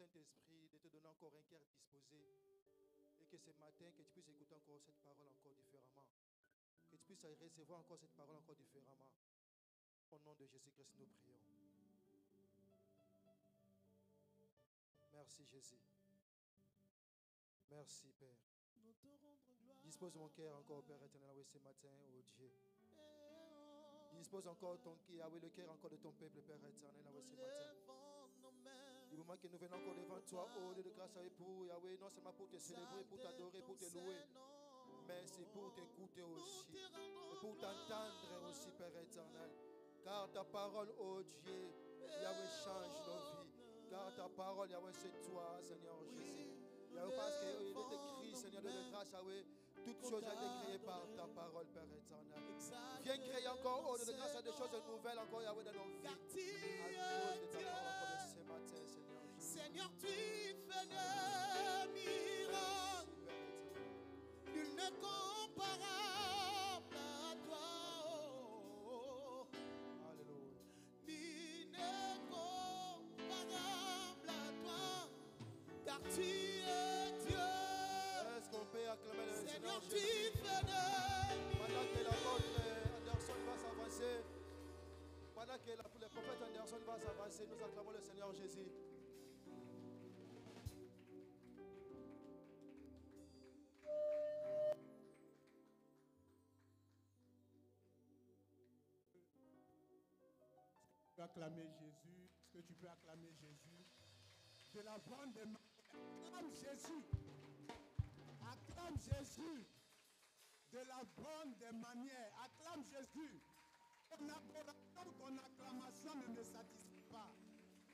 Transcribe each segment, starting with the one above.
Saint-Esprit de te donner encore un cœur disposé et que ce matin, que tu puisses écouter encore cette parole encore différemment. Que tu puisses recevoir encore cette parole encore différemment. Au nom de Jésus-Christ, nous prions. Merci Jésus. Merci Père. Dispose mon cœur encore, Père éternel, oui, ce matin, oh Dieu. Dispose encore ton cœur, oui, le cœur encore de ton peuple, Père éternel, oui, ce matin. Du moment que nous venons encore devant toi, oh Dieu de grâce, pour Yahweh, non seulement pour te célébrer, pour t'adorer, pour te louer, mais c'est pour t'écouter aussi, et pour t'entendre aussi, Père éternel. Car ta parole, oh Dieu, Yahweh, change nos vies. Car ta parole, Yahweh, c'est toi, Seigneur Jésus. Yahweh, parce qu'il est écrit, Seigneur de grâce, Yahweh, toutes choses ont été créées par ta parole, Père éternel. Viens créer encore, oh Dieu de grâce, des choses nouvelles encore, Yahweh, dans nos vies. À cause de ta parole encore de ce matin, Seigneur Jésus. Seigneur, tu fais des miracles. Nul n'est comparable à toi. Alléluia. Nul n'est comparable à toi. Car tu es Dieu. Est-ce qu'on peut acclamer le Seigneur, Seigneur tu Jésus? fais des Pendant que miracles. l'apôtre Anderson va s'avancer, pendant que le prophète Anderson va s'avancer, nous acclamons le Seigneur Jésus. Tu peux acclamer Jésus. Est-ce que tu peux acclamer Jésus? De la bande des mains. Acclame Jésus. Acclame Jésus. De la bonne des manières. Acclame Jésus. Ton adoration, ton acclamation ne me satisfait pas.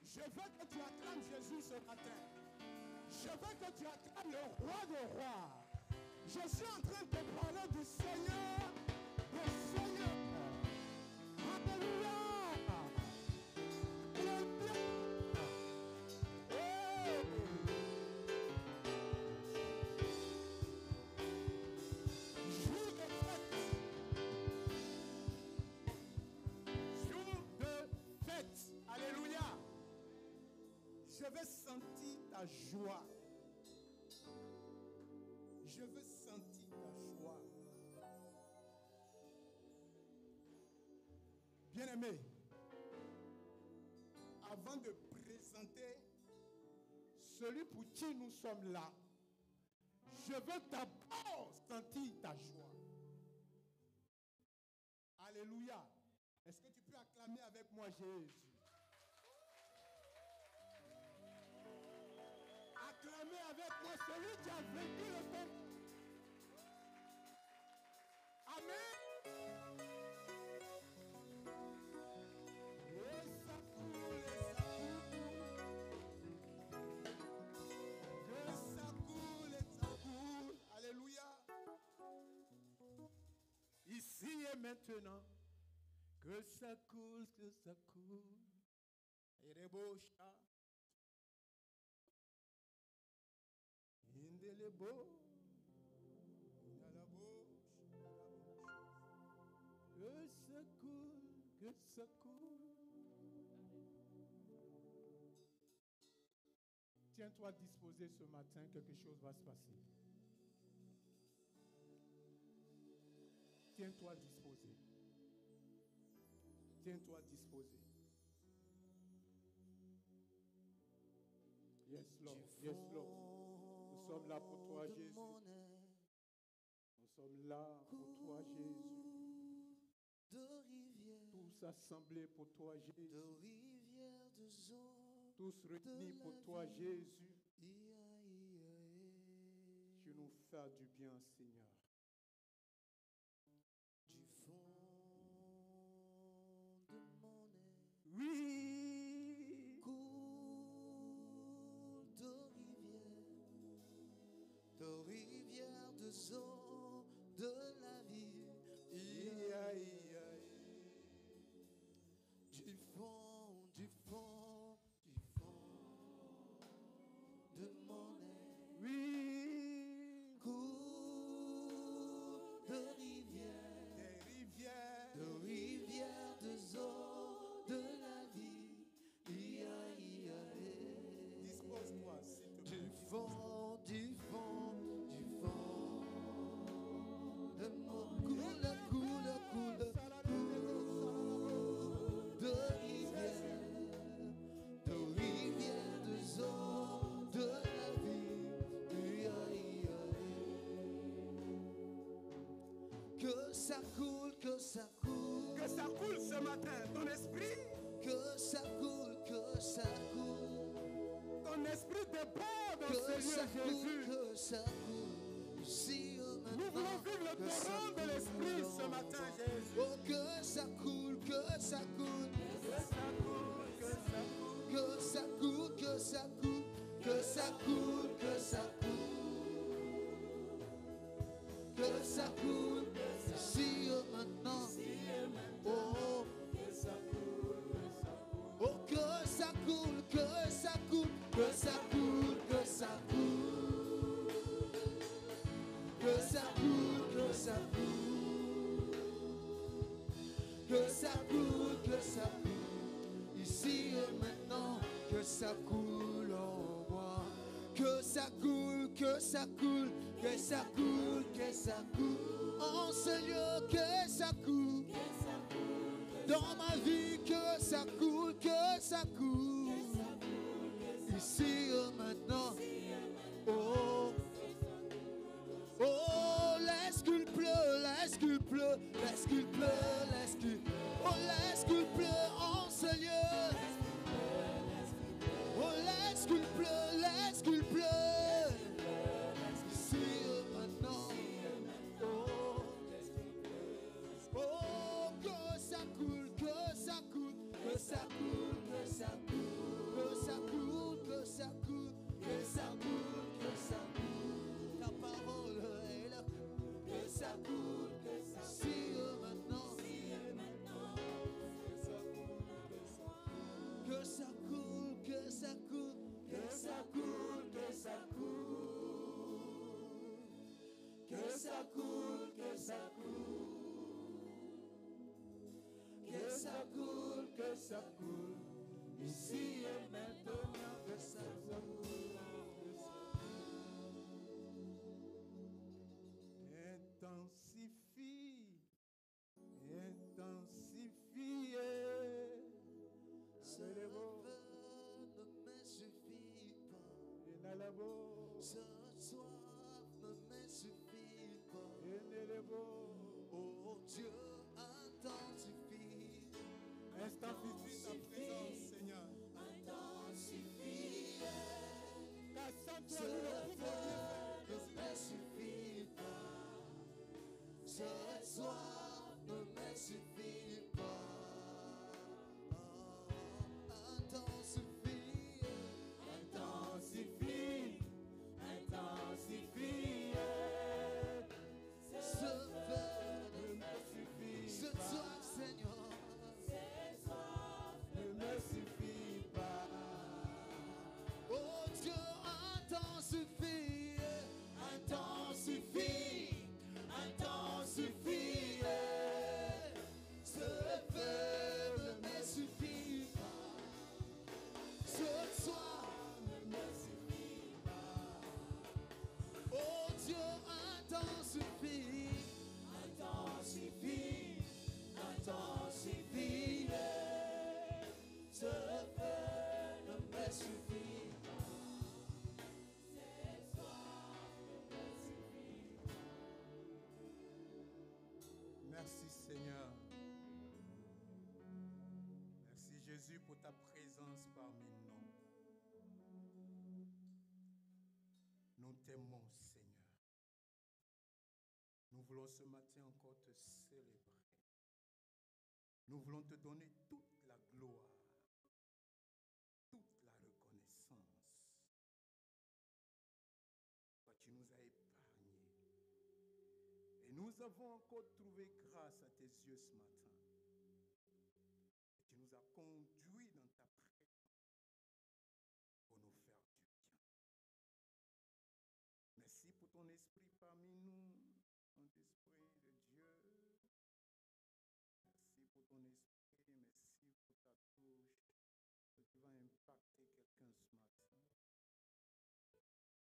Je veux que tu acclames Jésus ce matin. Je veux que tu acclames le roi des rois. Je suis en train de te parler du Seigneur des Seigneurs. Alléluia. Alléluia. Je veux sentir ta joie. Je veux sentir ta joie. Bien-aimé, avant de présenter celui pour qui nous sommes là, je veux d'abord sentir ta joie. Alléluia. Est-ce que tu peux acclamer avec moi Jésus? Acclamez avec moi celui qui a vaincu le temps. Amen. Et ça coule, et ça coule. Que ça coule, et ça coule. Alléluia. Ici et maintenant. Que ça coule, que ça coule. Et les beaux chats. Indelebo, il y a la bouche, que ça coule, que ça coule. Tiens-toi disposé ce matin, quelque chose va se passer. Tiens-toi disposé. Tiens-toi disposé. Yes, Lord. Yes, Lord. Nous sommes là pour toi, Jésus. Nous sommes là pour toi, Jésus. Tous assemblés pour toi, Jésus. Tous réunis pour toi, Jésus. Tu nous fais du bien, Seigneur. Du fond de mon âme. Oui. Coule de rivières de eau de la vie. Du fond, du fond, du fond de mon âme. Oui. Coule de rivières. Des rivières. De rivières de eau de la vie. Dispose-moi. ça coule, que ça coule. Que ça coule ce matin, ton esprit. Que ça coule, que ça coule. Ton esprit déborde dans Que ce ça lieu, coule, Jésus. que ça coule. Ici, Nous voulons vivre le torrent de l'esprit ce matin, Jésus. Oh, que ça coule, que ça coule. Que ça coule, que ça coule. Que ça coule, que ça coule. Que ça coule, que ça coule. Que ça coule, ici et maintenant. Oh, Que ça coule, que ça coule. oh, que ça coule, que ça coule. Que ça coule, que ça coule. Que ça coule, que ça coule. Que ça coule, que ça coule. Ici et maintenant, que ça coule en moi. Que ça coule, que ça coule. Que ça coule, que ça coule. En ce lieu, que ça coule. Dans ma vie, que ça coule, que ça coule. Ici et maintenant. Oh, oh, laisse qu'il pleut, laisse qu'il pleut, laisse qu'il pleut, laisse qu'il. Oh, laisse qu'il pleut en ce lieu. Oh, laisse qu'il pleut, laisse qu'il pleut. Ici et maintenant. Oh, oh, que ça coule, que ça coule, que ça coule, que ça coule, que ça coule, que ça coule, que ça coule, que ça coule. Ta parole est là. Que ça coule, que ça coule. Si et maintenant. Que ça coule, que ça coule, que ça coule, que ça coule. Que ça coule, que ça coule. Que ça coule, que ça coule. Ici et maintenant, que ça coule. Intensifie, intensifie. Ce feu ne me suffit pas. Inalabo, Ce soir ne me suffit pas. inelebo. Oh Dieu, intensifie. Intensifie ta présence, Seigneur. Intensifie. Car sans Ce toi, nous ne pouvons rien feu faire. ne me suffit pas. Ce soir ne me suffit pas. Intensifie. Intensifie, intensifie. Ce feu Ne me suffit ce pas, soir, Seigneur. ne me suffit pas. Oh Dieu, intensifie, intensifie, intensifie. Ce feu ne me suffit pas. Ce soir ne me suffit pas. Oh Dieu, intensifie, intensifie, intensifie. Ce feu ne me suffit pas. Merci Seigneur. Merci Jésus pour ta présence parmi nous. Nous t'aimons Seigneur. Nous voulons ce matin encore te célébrer. Nous voulons te donner toute la gloire, toute la reconnaissance. Toi, tu nous as épargnés. Et nous avons encore trouvé grâce à tes yeux ce matin. Et tu nous as conduits dans ta présence pour nous faire du bien. Merci pour ton esprit parmi nous, Saint-Esprit de Dieu. Merci pour ton esprit, merci pour ta touche que tu vas impacter quelqu'un ce matin.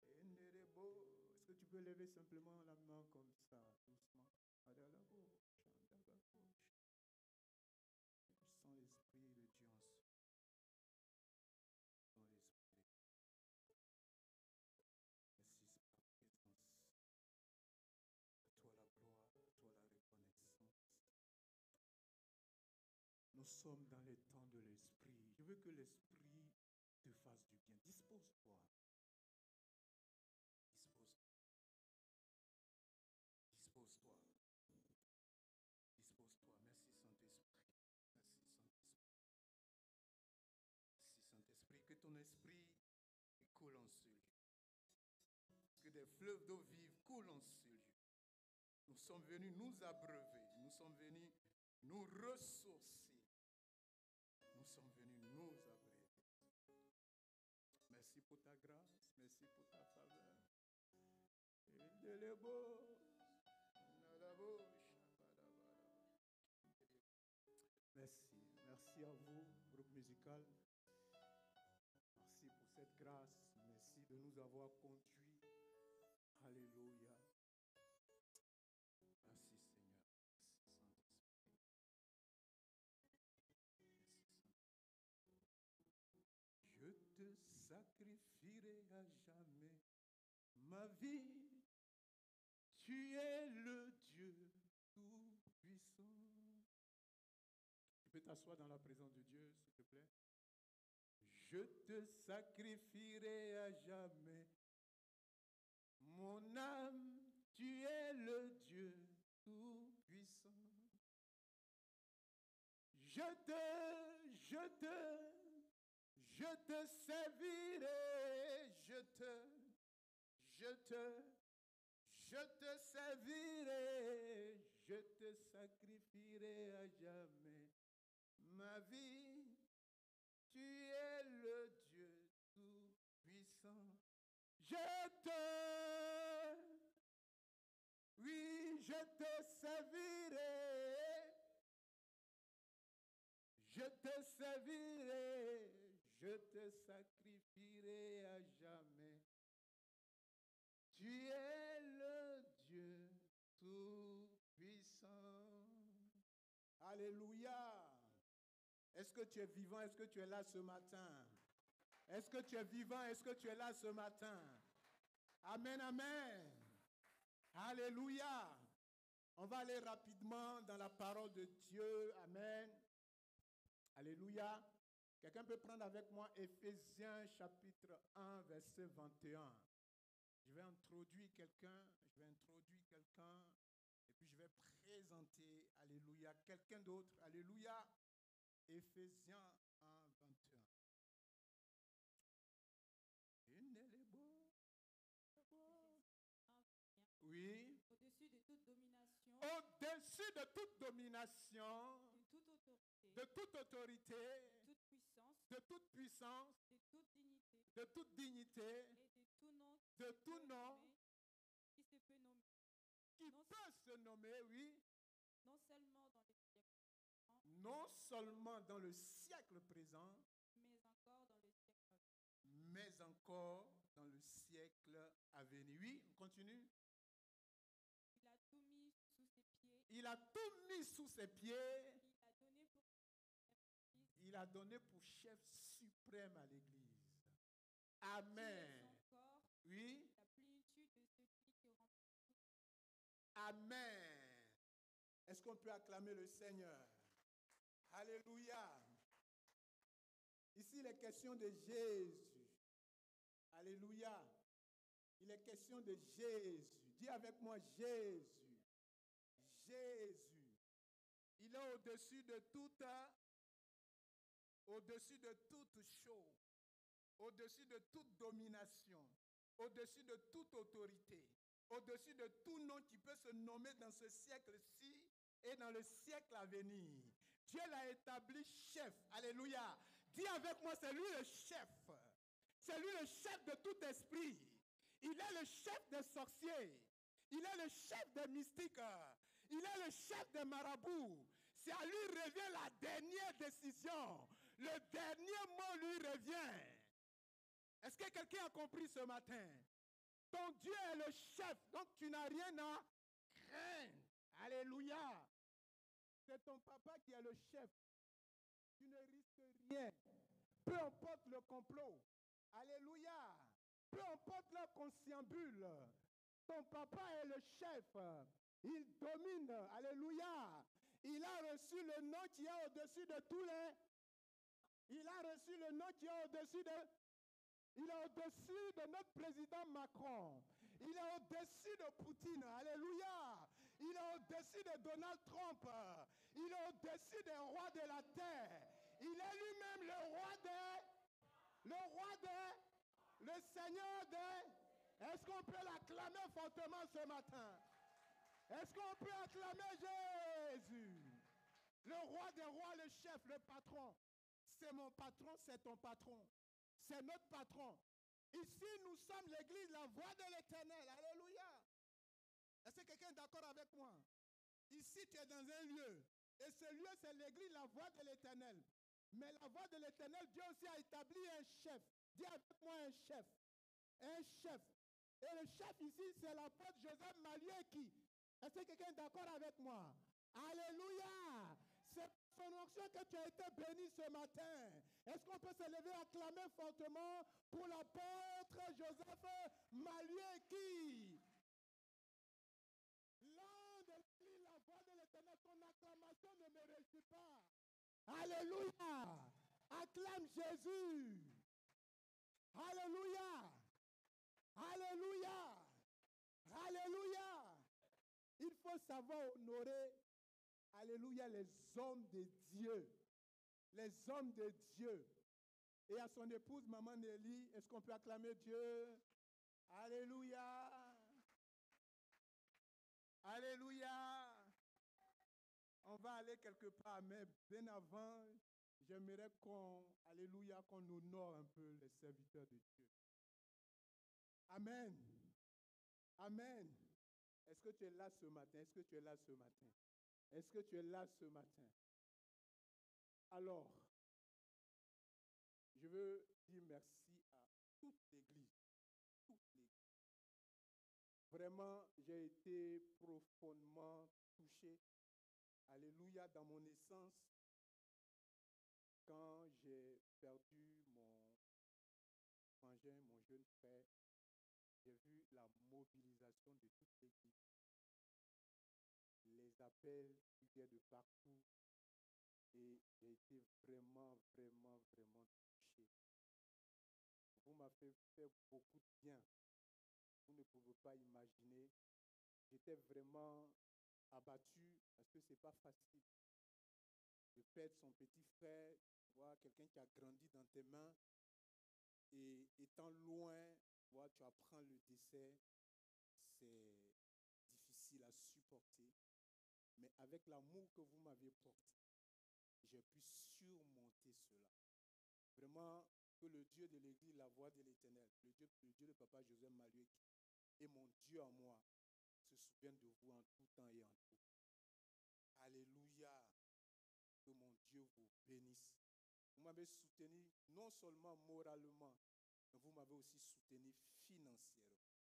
Et Nerebo, est-ce que tu peux lever simplement la main comme ça, doucement? Adala bouche, adala bouche. Je sens l'esprit de Dieu en soi. Je sens l'esprit de Dieu. Merci pour ta présence. À toi la gloire, à toi la reconnaissance. sommes dans les temps de l'esprit. Je veux que l'esprit te fasse du bien. Dispose-toi. Dispose-toi. Dispose-toi. Merci Saint-Esprit. Merci Saint-Esprit. Merci Saint-Esprit. Que ton esprit coule en ce lieu. Que des fleuves d'eau vive coulent en ce lieu. Nous sommes venus nous abreuver. Nous sommes venus nous ressourcer. Nous sommes venus nous abreuver. Merci pour ta grâce. Merci pour ta faveur. Merci. Merci à vous, groupe musical. Merci pour cette grâce. Merci de nous avoir conduits. Alléluia. Merci Seigneur. Merci Saint-Esprit. Je te sacrifierai à jamais ma vie. Tu es le Dieu tout-puissant. Tu peux t'asseoir dans la présence de Dieu, s'il te plaît. Je te sacrifierai à jamais. Mon âme, tu es le Dieu tout-puissant. Je te servirai, je te servirai, je te sacrifierai à jamais. Ma vie, tu es le Dieu tout-puissant. Je te servirai, je te servirai, je te sacrifierai à jamais. Tu es le Dieu tout-puissant. Alléluia. Est-ce que tu es vivant? Est-ce que tu es là ce matin? Est-ce que tu es vivant? Est-ce que tu es là ce matin? Amen, amen. Alléluia. On va aller rapidement dans la parole de Dieu. Amen. Alléluia. Quelqu'un peut prendre avec moi Éphésiens chapitre 1, verset 21. Je vais introduire quelqu'un, et puis je vais présenter, alléluia, quelqu'un d'autre, alléluia. Éphésiens 1, 21. Oui. Au-dessus de toute domination. Au-dessus de toute domination. De toute autorité. De toute autorité. De toute puissance. De toute puissance. De toute dignité. De toute dignité. Et de tout nom. Qui se peut nommer. Qui peut se nommer, oui. Non seulement dans les siècles. Non seulement dans le siècle présent. Mais encore dans le siècle à venir. Mais encore dans le siècle à venir. Oui, on continue. Il a tout mis sous ses pieds. Il a tout mis sous ses pieds. Il a donné pour chef suprême à l'Église. Amen. Oui. La plénitude de celui qui remplit tout. Amen. Est-ce qu'on peut acclamer le Seigneur? Alléluia. Ici, il est question de Jésus. Alléluia. Il est question de Jésus. Dis avec moi Jésus. Jésus. Il est au-dessus de toute chose, au-dessus de toute domination, au-dessus de toute autorité, au-dessus de tout nom qui peut se nommer dans ce siècle-ci et dans le siècle à venir. Dieu l'a établi chef. Alléluia. Dis avec moi, c'est lui le chef. C'est lui le chef de tout esprit. Il est le chef des sorciers. Il est le chef des mystiques. Il est le chef des marabouts. C'est à lui revient la dernière décision. Le dernier mot lui revient. Est-ce que quelqu'un a compris ce matin? Ton Dieu est le chef, donc tu n'as rien à craindre. Alléluia. C'est ton papa qui est le chef. Tu ne risques rien. Peu importe le complot. Alléluia. Peu importe leur conciliabule. Ton papa est le chef. Il domine. Alléluia. Il a reçu le nom qui est au-dessus de tous les... Il a reçu le nom qui est au-dessus de... Il est au-dessus de notre président Macron. Il est au-dessus de Poutine. Alléluia. Il est au-dessus de Donald Trump. Il est au-dessus des rois de la terre. Il est lui-même le roi le Seigneur des... Est-ce qu'on peut l'acclamer fortement ce matin? Est-ce qu'on peut acclamer Jésus? Le roi des rois, le chef, le patron. C'est mon patron, c'est ton patron. C'est notre patron. Ici, nous sommes l'église, la voix de l'Éternel. Alléluia. Est-ce que quelqu'un est d'accord avec moi? Ici, tu es dans un lieu. Et ce lieu, c'est l'église, la voix de l'Éternel. Mais la voix de l'Éternel, Dieu aussi a établi un chef. Dis avec moi un chef. Un chef. Et le chef ici, c'est l'apôtre Joseph Malieki. Est-ce que quelqu'un est d'accord avec moi? Alléluia. C'est son onction que tu as été béni ce matin. Est-ce qu'on peut se lever et acclamer fortement pour l'apôtre Joseph Malieki? L'un de l'église, la voix de l'Éternel, ton acclamation ne me réussit pas. Alléluia. Acclame Jésus. Alléluia. Alléluia. Alléluia. Il faut savoir honorer, alléluia, les hommes de Dieu. Les hommes de Dieu. Et à son épouse, maman Nelly, est-ce qu'on peut acclamer Dieu? Alléluia. Alléluia. On va aller quelque part, mais bien avant, j'aimerais alléluia, qu'on honore un peu les serviteurs de Dieu. Amen. Amen. Est-ce que tu es là ce matin? Est-ce que tu es là ce matin? Est-ce que tu es là ce matin? Alors, je veux dire merci à toute l'Église. Toute l'Église. Vraiment, j'ai été profondément touché. Alléluia, dans mon essence, quand j'ai perdu mon frangin, mon jeune frère, j'ai vu la mobilisation de toute l'Église. Les appels qui viennent de partout. Et j'ai été vraiment touché. Vous m'avez fait beaucoup de bien. Vous ne pouvez pas imaginer. J'étais vraiment abattu parce que ce n'est pas facile de perdre son petit frère, voir quelqu'un qui a grandi dans tes mains et étant loin, voir, tu apprends le décès, c'est difficile à supporter. Mais avec l'amour que vous m'aviez porté, j'ai pu surmonter cela. Vraiment, que le Dieu de l'Église, la voix de l'Éternel, le Dieu de Papa Joseph Malieki, et mon Dieu en moi, se souviennent de vous en tout temps et en tout. Alléluia. Que mon Dieu vous bénisse. Vous m'avez soutenu non seulement moralement, mais vous m'avez aussi soutenu financièrement.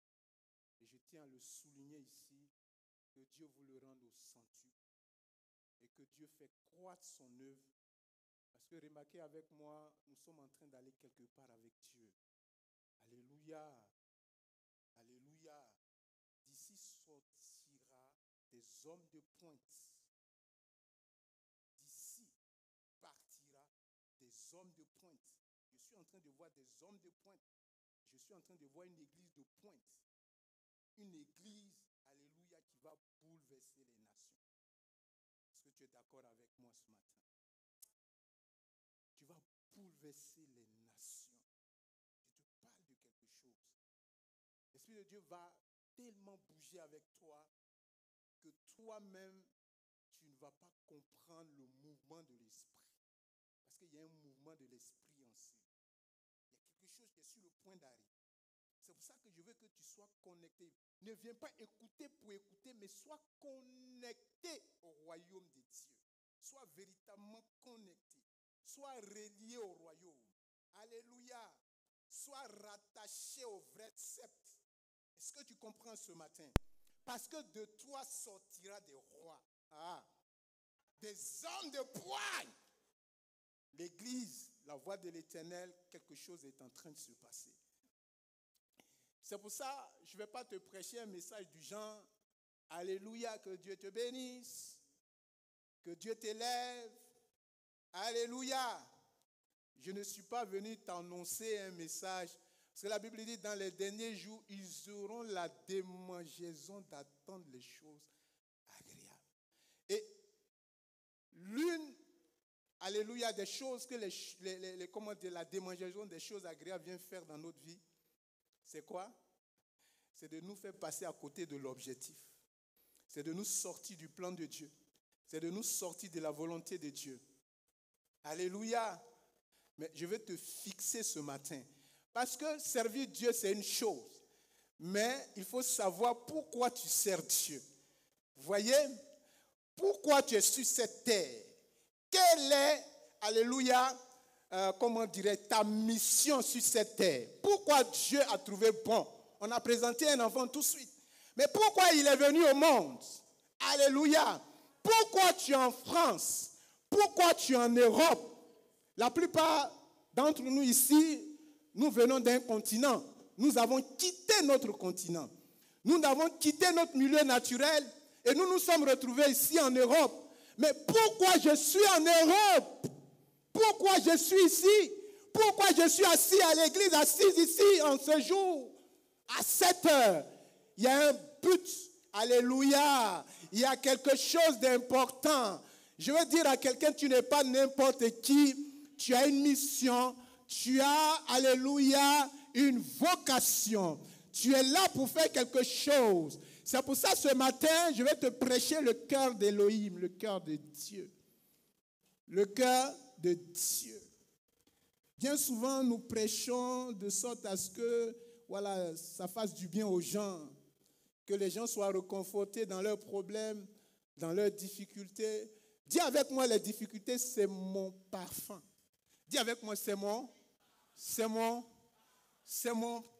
Et je tiens à le souligner ici, que Dieu vous le rende au centuple et que Dieu fait croître son œuvre. Parce que remarquez avec moi, nous sommes en train d'aller quelque part avec Dieu. Alléluia. Alléluia. D'ici sortira des hommes de pointe. D'ici partira des hommes de pointe. Je suis en train de voir des hommes de pointe. Je suis en train de voir une église de pointe. Une église, alléluia, qui va bouleverser les nations. Est-ce que tu es d'accord avec moi ce matin? Tu vas bouleverser les nations. Je te parle de quelque chose. L'Esprit de Dieu va tellement bouger avec toi que toi-même, tu ne vas pas comprendre le mouvement de l'Esprit. Parce qu'il y a un mouvement de l'Esprit en nous. Il y a quelque chose qui est sur le point d'arriver. C'est pour ça que je veux que tu sois connecté. Ne viens pas écouter pour écouter, mais sois connecté au royaume de Dieu. Sois véritablement connecté. Sois relié au royaume. Alléluia. Sois rattaché au vrai sceptre. Est-ce que tu comprends ce matin? Parce que de toi sortira des rois. Des hommes de poigne. L'église, la voix de l'Éternel, quelque chose est en train de se passer. C'est pour ça, je ne vais pas te prêcher un message du genre, alléluia, que Dieu te bénisse, Que Dieu t'élève. Alléluia. Je ne suis pas venu t'annoncer un message. Parce que la Bible dit, dans les derniers jours, ils auront la démangeaison d'attendre les choses agréables. Et l'une, alléluia, des choses que la démangeaison des choses agréables vient faire dans notre vie, c'est quoi? C'est de nous faire passer à côté de l'objectif. C'est de nous sortir du plan de Dieu. C'est de nous sortir de la volonté de Dieu. Alléluia. Mais je vais te fixer ce matin. Parce que servir Dieu, c'est une chose. Mais il faut savoir pourquoi tu sers Dieu. Vous voyez? Pourquoi tu es sur cette terre? Quelle est, alléluia, ta mission sur cette terre? Pourquoi Dieu a trouvé bon? On a présenté un enfant tout de suite. Mais pourquoi il est venu au monde? Alléluia. Pourquoi tu es en France? Pourquoi tu es en Europe? La plupart d'entre nous ici, nous venons d'un continent. Nous avons quitté notre continent. Nous avons quitté notre milieu naturel et nous nous sommes retrouvés ici en Europe. Mais pourquoi je suis en Europe? Pourquoi je suis ici? Pourquoi je suis assis à l'église, assis ici en ce jour? À 7 heures, il y a un but. Alléluia. Il y a quelque chose d'important. Je veux dire à quelqu'un, tu n'es pas n'importe qui. Tu as une mission. Tu as, alléluia, une vocation. Tu es là pour faire quelque chose. C'est pour ça, ce matin, je vais te prêcher le cœur d'Élohim, le cœur de Dieu. Le cœur de Dieu. Bien souvent, nous prêchons de sorte à ce que, voilà, ça fasse du bien aux gens. Que les gens soient réconfortés dans leurs problèmes, dans leurs difficultés. Dis avec moi, les difficultés, c'est mon parfum. Dis avec moi, c'est mon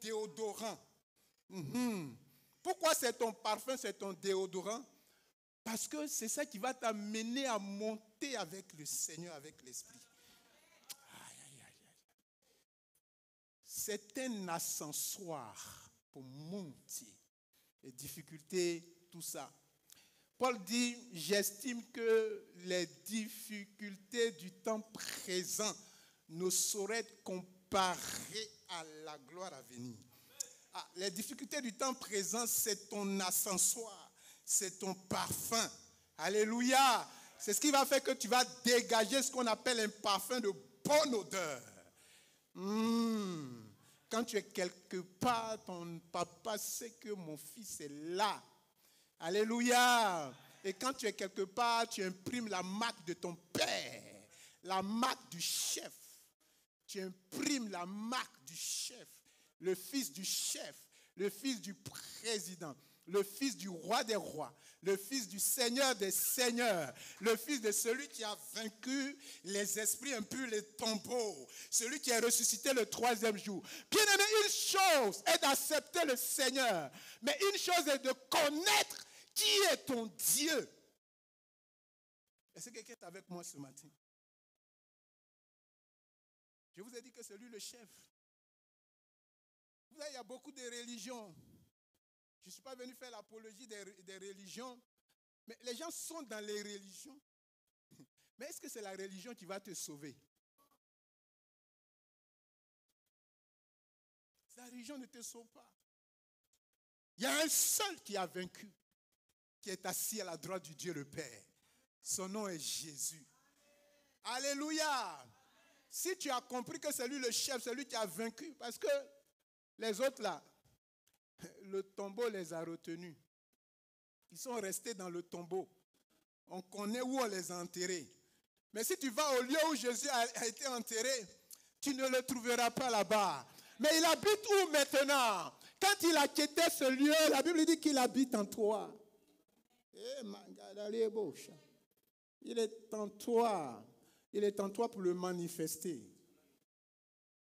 déodorant. Pourquoi c'est ton parfum, c'est ton déodorant? Parce que c'est ça qui va t'amener à monter avec le Seigneur, avec l'Esprit. C'est un ascensoir pour monter. Les difficultés, tout ça. Paul dit, j'estime que les difficultés du temps présent ne sauraient être comparées à la gloire à venir. Les difficultés du temps présent, c'est ton ascensoir, c'est ton parfum. Alléluia. C'est ce qui va faire que tu vas dégager ce qu'on appelle un parfum de bonne odeur. Quand tu es quelque part, ton papa sait que mon fils est là. Alléluia. Et quand tu es quelque part, tu imprimes la marque de ton père, la marque du chef. Tu imprimes la marque du chef, le fils du chef, le fils du président, le fils du roi des rois, le fils du seigneur des seigneurs, le fils de celui qui a vaincu les esprits impurs, les tombeaux, celui qui est ressuscité le 3e jour. Bien-aimé, une chose est d'accepter le Seigneur, mais une chose est de connaître qui est ton Dieu. Est-ce que quelqu'un est avec moi ce matin? Je vous ai dit que c'est lui le chef. Vous savez, il y a beaucoup de religions. Je ne suis pas venu faire l'apologie des religions, mais les gens sont dans les religions. Mais est-ce que c'est la religion qui va te sauver? La religion ne te sauve pas. Il y a un seul qui a vaincu, qui est assis à la droite du Dieu le Père. Son nom est Jésus. Alléluia. Si tu as compris que c'est lui le chef, c'est lui qui a vaincu, parce que les autres là, le tombeau les a retenus. Ils sont restés dans le tombeau. On connaît où on les a enterrés. Mais si tu vas au lieu où Jésus a été enterré, tu ne le trouveras pas là-bas. Mais il habite où maintenant? Quand il a quitté ce lieu, la Bible dit qu'il habite en toi. Il est en toi. Il est en toi pour le manifester.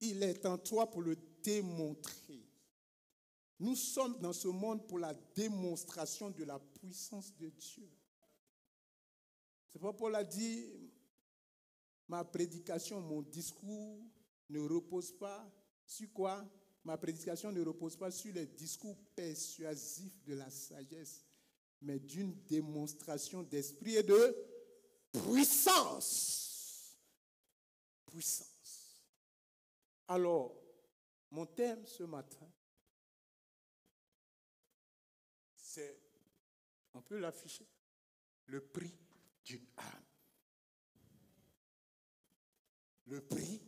Il est en toi pour le démontrer. Nous sommes dans ce monde pour la démonstration de la puissance de Dieu. C'est pourquoi Paul a dit, ma prédication, mon discours ne repose pas sur quoi? Ma prédication ne repose pas sur les discours persuasifs de la sagesse, mais d'une démonstration d'esprit et de puissance. Puissance. Alors, mon thème ce matin, c'est, on peut l'afficher, le prix d'une âme. Le prix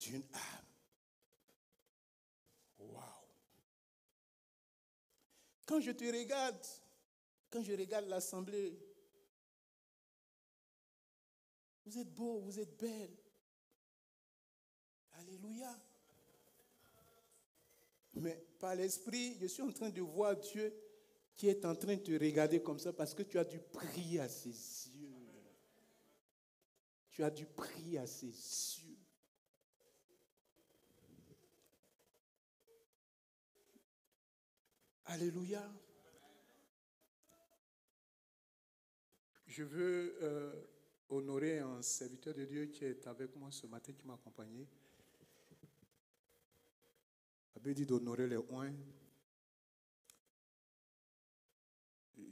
d'une âme. Waouh! Quand je regarde l'assemblée, vous êtes beau, vous êtes belle. Alléluia. Mais par l'esprit, je suis en train de voir Dieu qui est en train de te regarder comme ça parce que tu as du prix à ses yeux. Tu as du prix à ses yeux. Alléluia. Je veux honorer un serviteur de Dieu qui est avec moi ce matin, qui m'a accompagné. La Bible dit d'honorer les oins.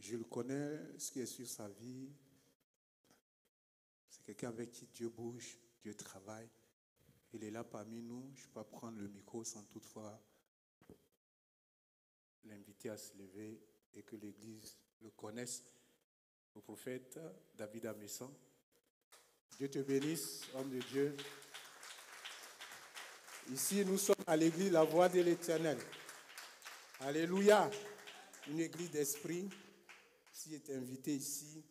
Je le connais, ce qui est sur sa vie. C'est quelqu'un avec qui Dieu bouge, Dieu travaille. Il est là parmi nous. Je ne peux pas prendre le micro sans toutefois l'inviter à se lever et que l'Église le connaisse. Le prophète David Amessan. Dieu te bénisse, homme de Dieu. Ici, nous sommes à l'église La Voix de l'Éternel. Alléluia. Une église d'esprit. S'il est invité ici,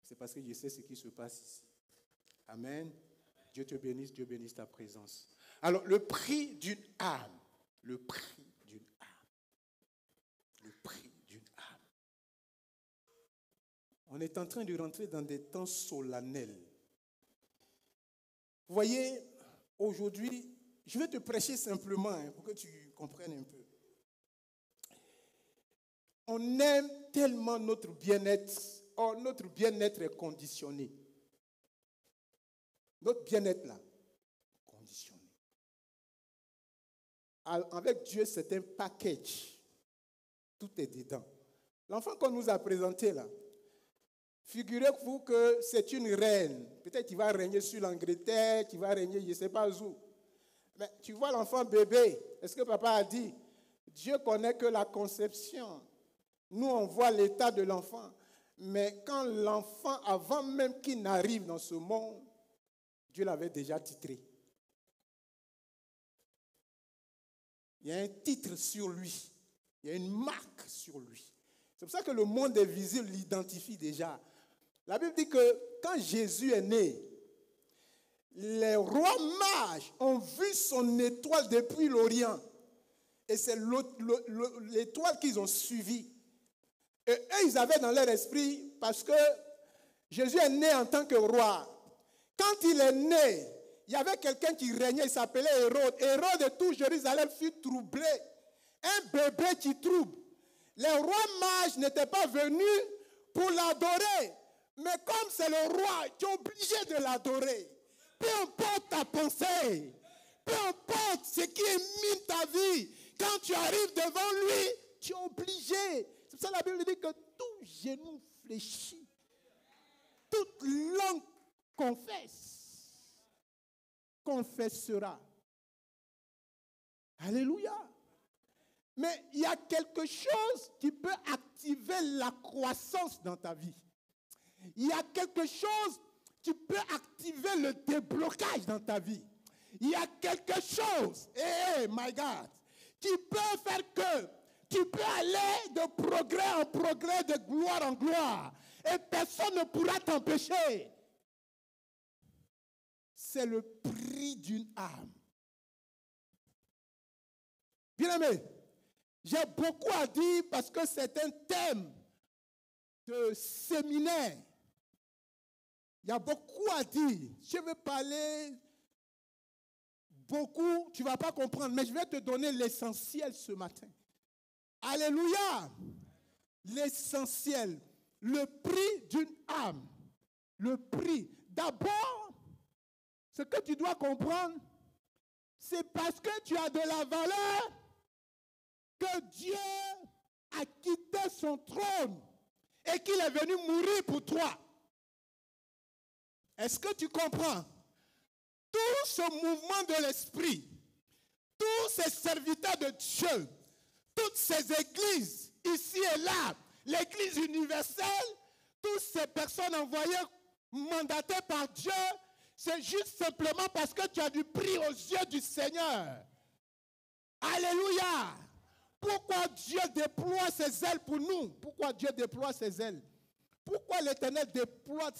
c'est parce que je sais ce qui se passe ici. Amen. Dieu te bénisse, Dieu bénisse ta présence. Alors, le prix d'une âme. Le prix d'une âme. Le prix d'une âme. On est en train de rentrer dans des temps solennels. Vous voyez, aujourd'hui, je vais te prêcher simplement pour que tu comprennes un peu. On aime tellement notre bien-être. Or, notre bien-être est conditionné. Notre bien-être là, conditionné. Avec Dieu, c'est un package. Tout est dedans. L'enfant qu'on nous a présenté là, figurez-vous que c'est une reine. Peut-être qu'il va régner sur l'Angleterre, qu'il va régner je ne sais pas où. Mais tu vois l'enfant bébé, est-ce que papa a dit, Dieu connaît que la conception. Nous, on voit l'état de l'enfant. Mais quand l'enfant, avant même qu'il n'arrive dans ce monde, Dieu l'avait déjà titré. Il y a un titre sur lui. Il y a une marque sur lui. C'est pour ça que le monde invisible l'identifie déjà. La Bible dit que quand Jésus est né, les rois mages ont vu son étoile depuis l'Orient. Et c'est l'étoile qu'ils ont suivie. Et eux, ils avaient dans leur esprit, parce que Jésus est né en tant que roi. Quand il est né, il y avait quelqu'un qui régnait, il s'appelait Hérode. Hérode de tout Jérusalem fut troublé. Un bébé qui trouble. Les rois mages n'étaient pas venus pour l'adorer. Mais comme c'est le roi, tu es obligé de l'adorer. Peu importe ta pensée, peu importe ce qui est mis ta vie, quand tu arrives devant lui, tu es obligé. C'est pour ça que la Bible dit que tout genou fléchit, toute langue confessera. Alléluia. Mais il y a quelque chose qui peut activer la croissance dans ta vie. Il y a quelque chose qui peut activer le déblocage dans ta vie. Il y a quelque chose, my God, qui peut faire que tu peux aller de progrès en progrès, de gloire en gloire. Et personne ne pourra t'empêcher. C'est le prix d'une âme. Bien-aimé, j'ai beaucoup à dire parce que c'est un thème de séminaire. Il y a beaucoup à dire. Je vais parler beaucoup, tu ne vas pas comprendre, mais je vais te donner l'essentiel ce matin. Alléluia! L'essentiel, le prix d'une âme. Le prix. D'abord, ce que tu dois comprendre, c'est parce que tu as de la valeur que Dieu a quitté son trône et qu'il est venu mourir pour toi. Est-ce que tu comprends? Tout ce mouvement de l'esprit, tous ces serviteurs de Dieu, toutes ces églises, ici et là, l'église universelle, toutes ces personnes envoyées, mandatées par Dieu, c'est juste simplement parce que tu as du prix aux yeux du Seigneur. Alléluia. Pourquoi Dieu déploie ses ailes pour nous? Pourquoi Dieu déploie ses ailes? Pourquoi l'Éternel déploie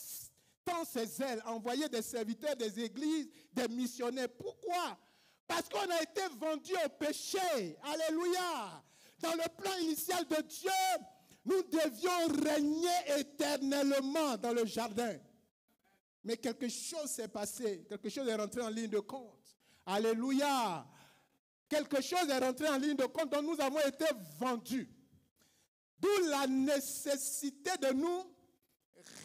tant ses ailes, envoyer des serviteurs des églises, des missionnaires? Pourquoi? Parce qu'on a été vendu au péché. Alléluia. Dans le plan initial de Dieu, nous devions régner éternellement dans le jardin. Mais quelque chose s'est passé. Quelque chose est rentré en ligne de compte. Alléluia. Quelque chose est rentré en ligne de compte dont nous avons été vendus. D'où la nécessité de nous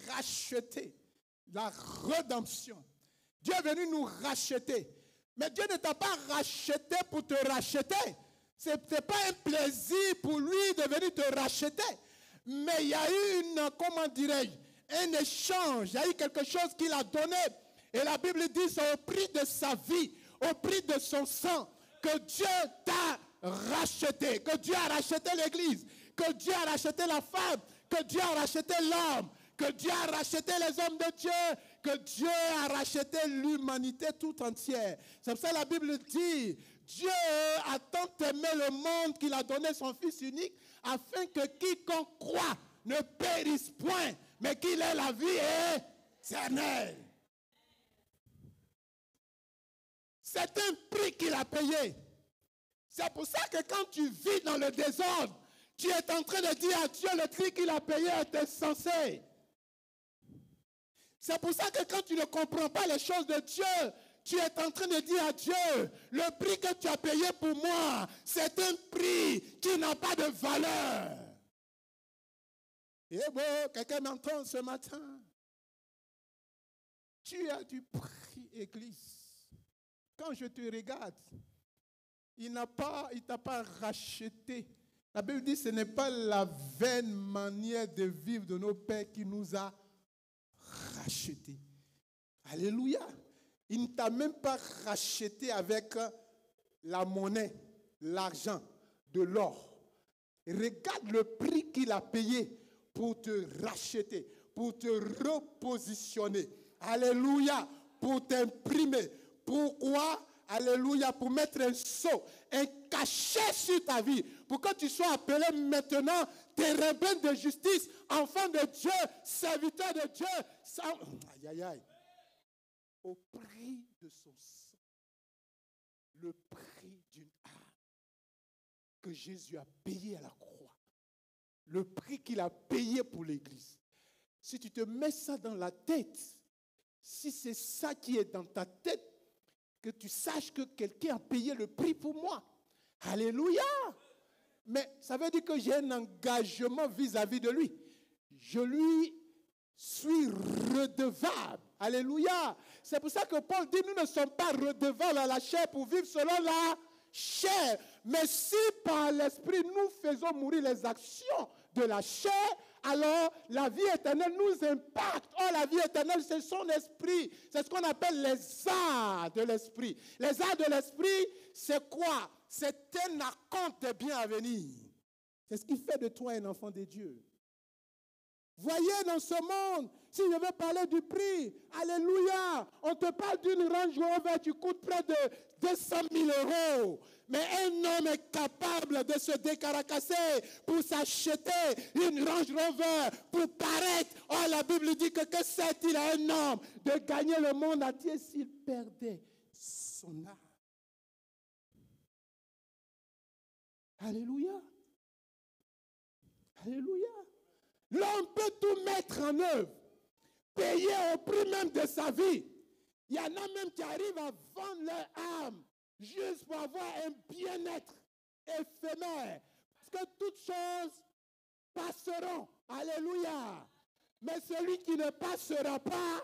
racheter. La rédemption. Dieu est venu nous racheter. Mais Dieu ne t'a pas racheté pour te racheter. Ce n'est pas un plaisir pour lui de venir te racheter. Mais il y a eu comment dirais-je, un échange. Il y a eu quelque chose qu'il a donné. Et la Bible dit, c'est au prix de sa vie, au prix de son sang, que Dieu t'a racheté. Que Dieu a racheté l'église. Que Dieu a racheté la femme. Que Dieu a racheté l'homme. Que Dieu a racheté les hommes de Dieu. Que Dieu a racheté l'humanité tout entière. C'est pour ça que la Bible dit, Dieu a tant aimé le monde qu'il a donné son Fils unique, afin que quiconque croit ne périsse point, mais qu'il ait la vie éternelle. C'est un prix qu'il a payé. C'est pour ça que quand tu vis dans le désordre, tu es en train de dire à Dieu, le prix qu'il a payé est insensé. C'est pour ça que quand tu ne comprends pas les choses de Dieu, tu es en train de dire à Dieu, le prix que tu as payé pour moi, c'est un prix qui n'a pas de valeur. Et bon, quelqu'un m'entend ce matin. Tu as du prix, Église. Quand je te regarde, il ne t'a pas racheté. La Bible dit, ce n'est pas la vaine manière de vivre de nos pères qui nous a racheté. Alléluia. Il ne t'a même pas racheté avec la monnaie, l'argent, de l'or. Regarde le prix qu'il a payé pour te racheter, pour te repositionner. Alléluia. Pour t'imprimer. Pourquoi? Alléluia. Pour mettre un sceau, un cachet sur ta vie. Pour que tu sois appelé maintenant térébin de justice, enfant de Dieu, serviteur de Dieu. Aïe, aïe, aïe. Au prix de son sang. Le prix d'une âme que Jésus a payé à la croix. Le prix qu'il a payé pour l'Église. Si tu te mets ça dans la tête, si c'est ça qui est dans ta tête, que tu saches que quelqu'un a payé le prix pour moi. Alléluia. Mais ça veut dire que j'ai un engagement vis-à-vis de lui. Je lui suis redevable. Alléluia. C'est pour ça que Paul dit, nous ne sommes pas redevables à la chair pour vivre selon la chair. Mais si par l'esprit nous faisons mourir les actions de la chair, alors la vie éternelle nous impacte. Oh, la vie éternelle, c'est son esprit. C'est ce qu'on appelle les arts de l'esprit. Les arts de l'esprit, c'est quoi? C'est un acompte des biens à venir. C'est ce qui fait de toi un enfant de Dieu. Voyez dans ce monde, si je veux parler du prix, alléluia, on te parle d'une Range Rover qui coûte près de 200 000 €. Mais un homme est capable de se décaracasser pour s'acheter une Range Rover, pour paraître. Oh, la Bible dit que sert-il à un homme de gagner le monde entier s'il perdait son âme? Alléluia. Alléluia. L'homme peut tout mettre en œuvre, payer au prix même de sa vie. Il y en a même qui arrivent à vendre leur âme juste pour avoir un bien-être éphémère. Parce que toutes choses passeront. Alléluia. Mais celui qui ne passera pas,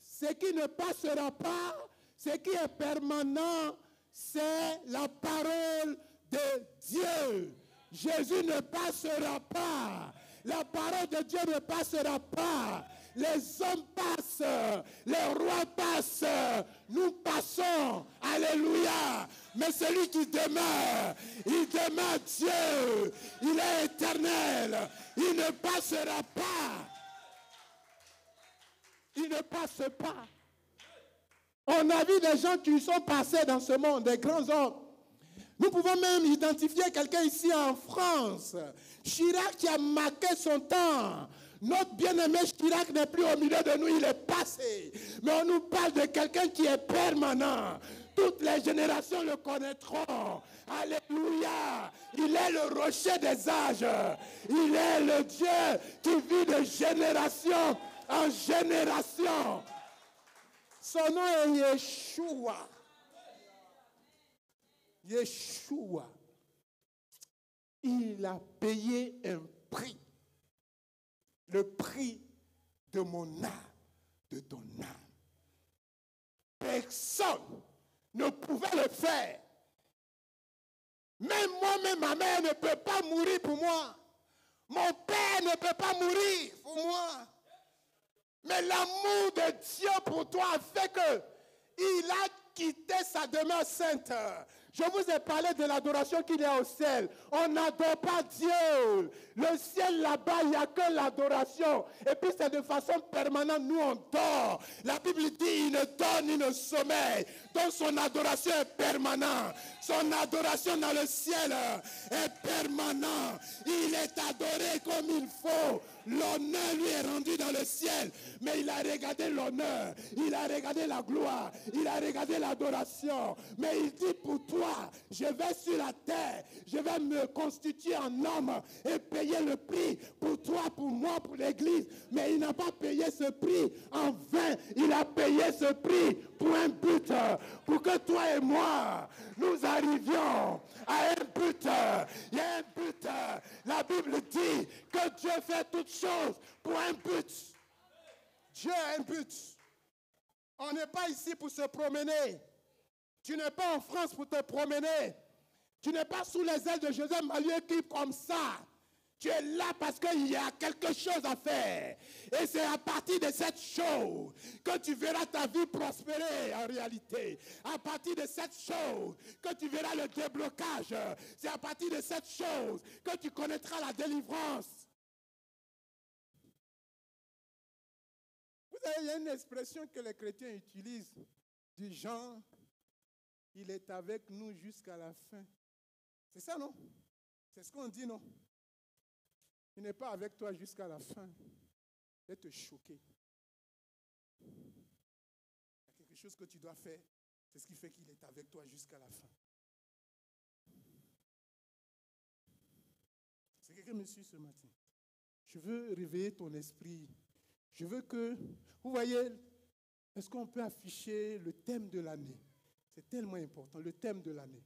ce qui ne passera pas, ce qui est permanent, c'est la parole de Dieu. Jésus ne passera pas. La parole de Dieu ne passera pas. Les hommes passent, les rois passent, nous passons. Alléluia. Mais celui qui demeure, il demeure Dieu. Il est éternel. Il ne passera pas. Il ne passe pas. On a vu des gens qui sont passés dans ce monde, des grands hommes. Nous pouvons même identifier quelqu'un ici en France. Chirac qui a marqué son temps. Notre bien-aimé Chirac n'est plus au milieu de nous, il est passé. Mais on nous parle de quelqu'un qui est permanent. Toutes les générations le connaîtront. Alléluia. Il est le rocher des âges. Il est le Dieu qui vit de génération en génération. Son nom est Yeshua. Yeshua. Il a payé un prix. Le prix de mon âme, de ton âme. Personne ne pouvait le faire. Même moi-même, ma mère ne peut pas mourir pour moi. Mon père ne peut pas mourir pour moi. Mais l'amour de Dieu pour toi a fait qu'il a quitté sa demeure sainte. Je vous ai parlé de l'adoration qu'il y a au ciel. On n'adore pas Dieu. Le ciel là-bas, il n'y a que l'adoration. Et puis c'est de façon permanente. Nous, on dort. La Bible dit, il ne dort ni ne sommeille. Donc son adoration est permanente. Son adoration dans le ciel est permanente. Il est adoré comme il faut. L'honneur lui est rendu dans le ciel. Mais il a regardé l'honneur. Il a regardé la gloire. Il a regardé l'adoration. Mais il dit pour toi, je vais sur la terre. Je vais me constituer en homme et payer le prix pour toi, pour moi, pour l'église. Mais il n'a pas payé ce prix en vain. Il a payé ce prix pour un but. Pour que toi et moi, nous arrivions à un but. Il y a un but. La Bible dit que Dieu fait toutes choses pour un but. Dieu a un but. On n'est pas ici pour se promener. Tu n'es pas en France pour te promener. Tu n'es pas sous les ailes de Joseph Malueki comme ça. Tu es là parce qu'il y a quelque chose à faire. Et c'est à partir de cette chose que tu verras ta vie prospérer en réalité. À partir de cette chose que tu verras le déblocage. C'est à partir de cette chose que tu connaîtras la délivrance. Vous savez, il y a une expression que les chrétiens utilisent du genre, il est avec nous jusqu'à la fin. C'est ça, non? C'est ce qu'on dit, non? Il n'est pas avec toi jusqu'à la fin. Il va te choquer. Il y a quelque chose que tu dois faire. C'est ce qui fait qu'il est avec toi jusqu'à la fin. C'est quelqu'un qui me suit ce matin. Je veux réveiller ton esprit. Je veux que, vous voyez, est-ce qu'on peut afficher le thème de l'année? C'est tellement important, le thème de l'année.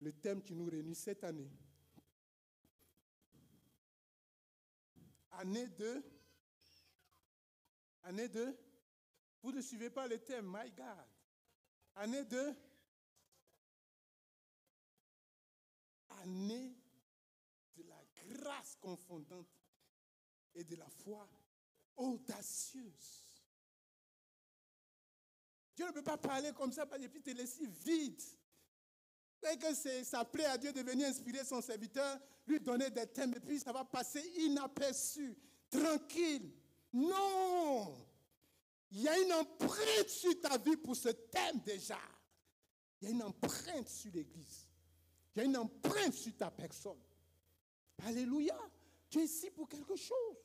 Le thème qui nous réunit cette année. Année 2. Vous ne suivez pas le thème, my God. Année 2. Année de la grâce confondante et de la foi audacieuse. Dieu ne peut pas parler comme ça et puis te laisser vide. C'est que ça plaît à Dieu de venir inspirer son serviteur, lui donner des thèmes et puis ça va passer inaperçu, tranquille. Non! Il y a une empreinte sur ta vie pour ce thème déjà. Il y a une empreinte sur l'Église. Il y a une empreinte sur ta personne. Alléluia! Tu es ici pour quelque chose.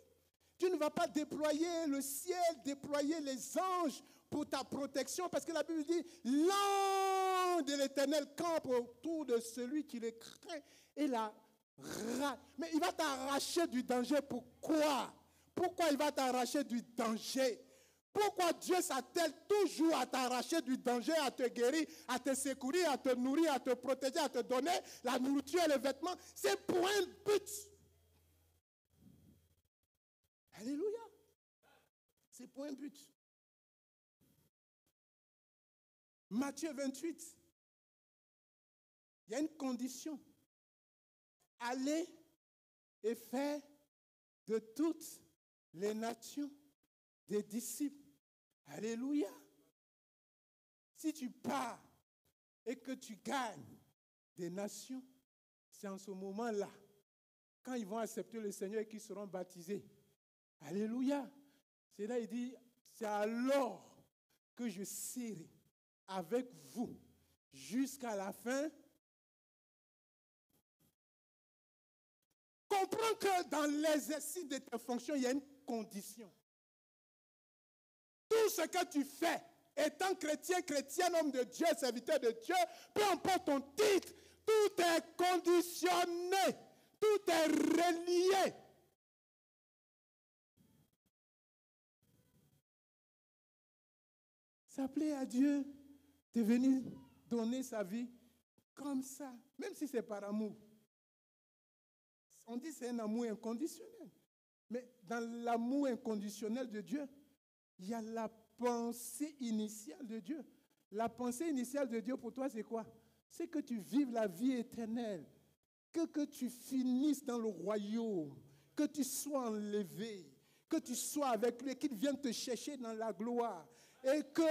Tu ne vas pas déployer le ciel, déployer les anges pour ta protection, parce que la Bible dit, l'ange de l'Éternel campe autour de celui qui le craint et la rate. Mais il va t'arracher du danger. Pourquoi? Pourquoi il va t'arracher du danger? Pourquoi Dieu s'attelle toujours à t'arracher du danger, à te guérir, à te secourir, à te nourrir, à te protéger, à te donner la nourriture et les vêtements? C'est pour un but. Alléluia. C'est pour un but. Matthieu 28. Il y a une condition. Allez et faire de toutes les nations des disciples. Alléluia. Si tu pars et que tu gagnes des nations, c'est en ce moment-là, quand ils vont accepter le Seigneur et qu'ils seront baptisés. Alléluia. C'est là, il dit, c'est alors que je serai avec vous jusqu'à la fin. Comprends que dans l'exercice de tes fonctions, il y a une condition. Tout ce que tu fais, étant chrétien, chrétien, homme de Dieu, serviteur de Dieu, peu importe ton titre, tout est conditionné, tout est relié. Ça plaît à Dieu de venir donner sa vie comme ça, même si c'est par amour. On dit que c'est un amour inconditionnel. Mais dans l'amour inconditionnel de Dieu, il y a la pensée initiale de Dieu. La pensée initiale de Dieu pour toi, c'est quoi? C'est que tu vives la vie éternelle, que tu finisses dans le royaume, que tu sois enlevé, que tu sois avec lui, qu'il vienne te chercher dans la gloire. Et que,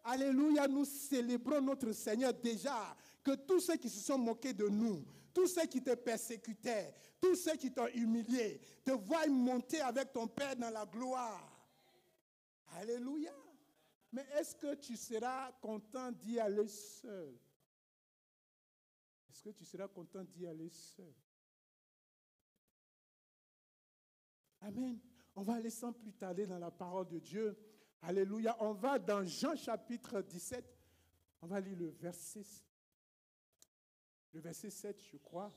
alléluia, nous célébrons notre Seigneur déjà, que tous ceux qui se sont moqués de nous, tous ceux qui te persécutaient, tous ceux qui t'ont humilié, te voient monter avec ton Père dans la gloire. Alléluia. Mais est-ce que tu seras content d'y aller seul? Est-ce que tu seras content d'y aller seul? Amen. On va aller sans plus tarder dans la parole de Dieu. Alléluia. On va dans Jean chapitre 17. On va lire le verset 7, je crois.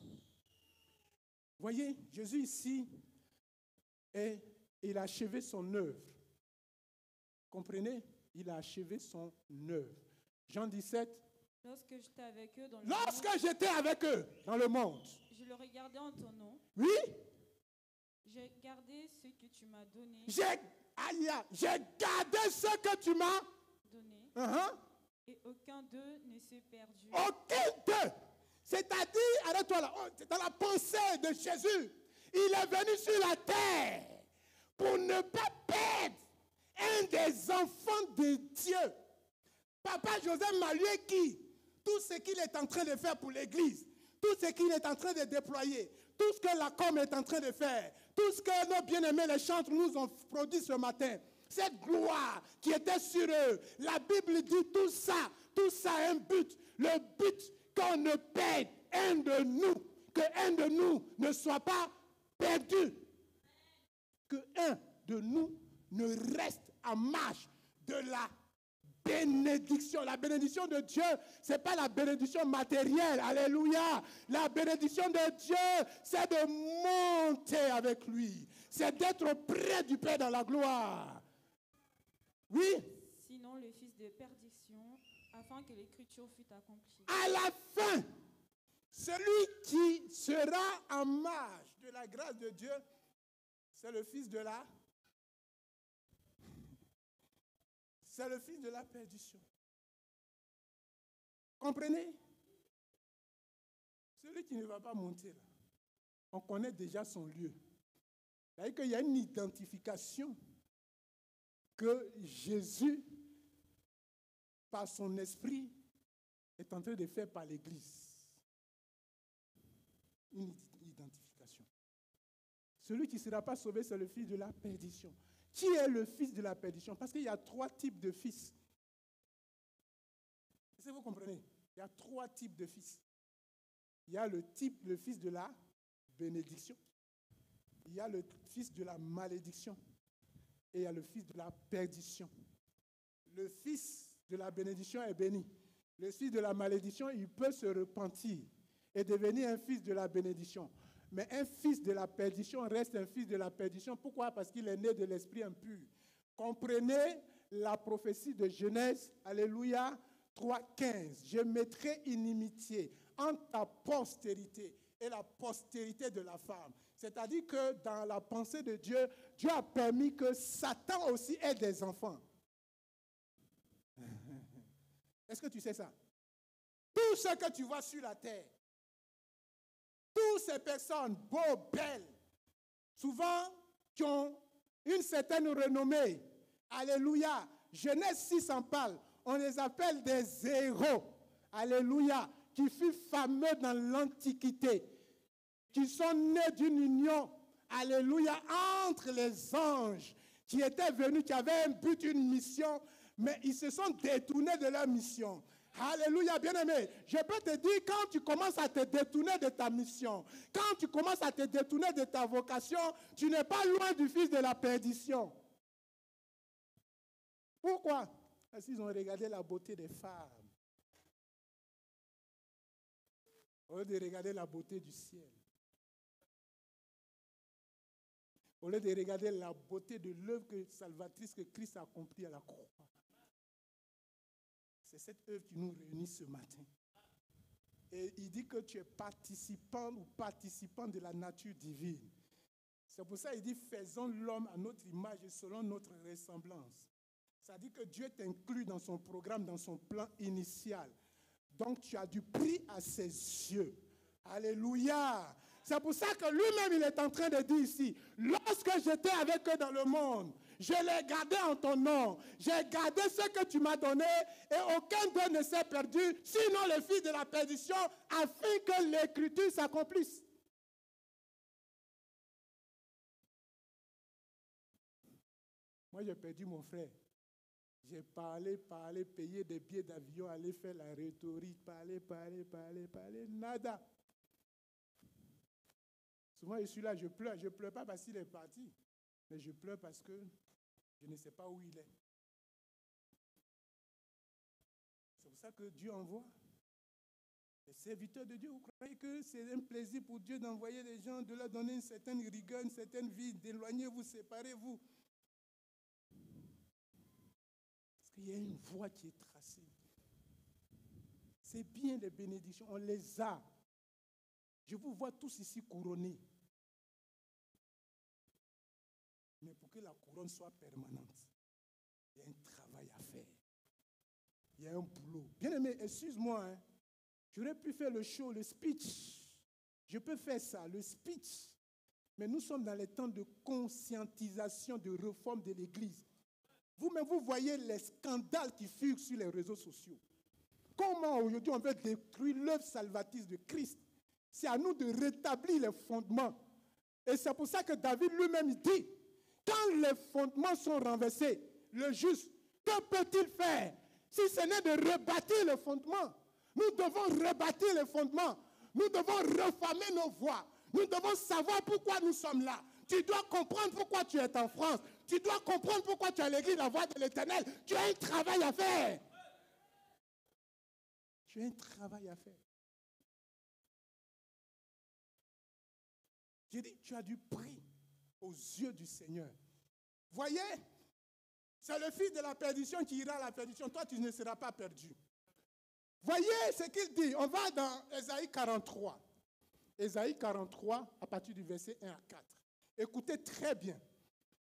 Voyez, Jésus ici, il a achevé son œuvre. Comprenez? Il a achevé son œuvre. Jean 17. Lorsque j'étais avec eux dans le monde, je le regardais en ton nom. Oui. J'ai gardé ce que tu m'as donné. J'ai gardé ce que tu m'as donné. Uh-huh. Et aucun d'eux ne s'est perdu. Aucun d'eux. C'est-à-dire, arrête-toi là, dans la pensée de Jésus, il est venu sur la terre pour ne pas perdre un des enfants de Dieu. Papa Joseph Malueki, tout ce qu'il est en train de faire pour l'Église, tout ce qu'il est en train de déployer, tout ce que la com est en train de faire, tout ce que nos bien-aimés les chantres nous ont produit ce matin, cette gloire qui était sur eux, la Bible dit tout ça a un but. Le but qu'on ne perde un de nous, que un de nous ne soit pas perdu, que un de nous ne reste en marche de la bénédiction. La bénédiction de Dieu, ce n'est pas la bénédiction matérielle. Alléluia. La bénédiction de Dieu, c'est de monter avec lui. C'est d'être près du Père dans la gloire. Oui. Sinon, le fils de perdition, afin que l'écriture fût accomplie. À la fin, celui qui sera en marge de la grâce de Dieu, c'est le fils de la... C'est le fils de la perdition. Comprenez? Celui qui ne va pas monter là, on connaît déjà son lieu. C'est-à-dire qu'il y a une identification que Jésus, par son esprit, est en train de faire par l'Église. Une identification. Celui qui ne sera pas sauvé, c'est le fils de la perdition. Qui est le fils de la perdition? Parce qu'il y a 3 types de fils. Est-ce que vous comprenez? Il y a 3 types de fils. Il y a le fils de la bénédiction. Il y a le fils de la malédiction. Et il y a le fils de la perdition. Le fils de la bénédiction est béni. Le fils de la malédiction, il peut se repentir et devenir un fils de la bénédiction. Mais un fils de la perdition reste un fils de la perdition. Pourquoi? Parce qu'il est né de l'esprit impur. Comprenez la prophétie de Genèse, alléluia, 3,15. Je mettrai inimitié entre ta postérité et la postérité de la femme. C'est-à-dire que dans la pensée de Dieu, Dieu a permis que Satan aussi ait des enfants. Est-ce que tu sais ça? Tout ce que tu vois sur la terre, toutes ces personnes, beaux, belles, souvent qui ont une certaine renommée, Alléluia. Genèse 6 en parle. On les appelle des héros. Alléluia. Qui furent fameux dans l'Antiquité. Qui sont nés d'une union. Alléluia. Entre les anges. Qui étaient venus, qui avaient un but, une mission. Mais ils se sont détournés de leur mission. Alléluia, bien-aimé. Je peux te dire, quand tu commences à te détourner de ta mission, quand tu commences à te détourner de ta vocation, tu n'es pas loin du fils de la perdition. Pourquoi? Parce qu'ils ont regardé la beauté des femmes. Au lieu de regarder la beauté du ciel. Au lieu de regarder la beauté de l'œuvre salvatrice que Christ a accomplie à la croix. C'est cette œuvre qui nous réunit ce matin. Et il dit que tu es participant ou participant de la nature divine. C'est pour ça qu'il dit, faisons l'homme à notre image et selon notre ressemblance. Ça dit que Dieu t'inclut dans son programme, dans son plan initial. Donc tu as du prix à ses yeux. Alléluia. C'est pour ça que lui-même, il est en train de dire ici, lorsque j'étais avec eux dans le monde, je les gardais en ton nom. J'ai gardé ce que tu m'as donné et aucun d'eux ne s'est perdu, sinon le fils de la perdition, afin que l'écriture s'accomplisse. Moi, j'ai perdu mon frère. J'ai parlé, payé des billets d'avion, aller faire la rhétorique, parler, nada. Souvent, je suis là, je pleure. Je ne pleure pas parce qu'il est parti, mais je pleure parce que je ne sais pas où il est. C'est pour ça que Dieu envoie les serviteurs de Dieu. Vous croyez que c'est un plaisir pour Dieu d'envoyer les gens, de leur donner une certaine rigueur, une certaine vie, d'éloigner-vous, séparez-vous? Parce qu'il y a une voie qui est tracée. C'est bien les bénédictions, on les a. Je vous vois tous ici couronnés. Mais pour que la couronne soit permanente, il y a un travail à faire. Il y a un boulot. Bien-aimé, excuse-moi, hein. J'aurais pu faire le show, le speech. Je peux faire ça, le speech. Mais nous sommes dans les temps de conscientisation, de réforme de l'Église. Vous-même, vous voyez les scandales qui fuient sur les réseaux sociaux. Comment aujourd'hui on veut détruire l'œuvre salvatrice de Christ? C'est à nous de rétablir les fondements. Et c'est pour ça que David lui-même dit, quand les fondements sont renversés, le juste, que peut-il faire si ce n'est de rebâtir les fondements? Nous devons rebâtir les fondements. Nous devons reformer nos voies. Nous devons savoir pourquoi nous sommes là. Tu dois comprendre pourquoi tu es en France. Tu dois comprendre pourquoi tu es à l'église, la voix de l'Éternel. Tu as un travail à faire. Tu as un travail à faire. J'ai dit, tu as du prix aux yeux du Seigneur. Voyez, c'est le fils de la perdition qui ira à la perdition. Toi, tu ne seras pas perdu. Voyez ce qu'il dit. On va dans Ésaïe 43. Ésaïe 43, à partir du verset 1 à 4. Écoutez très bien.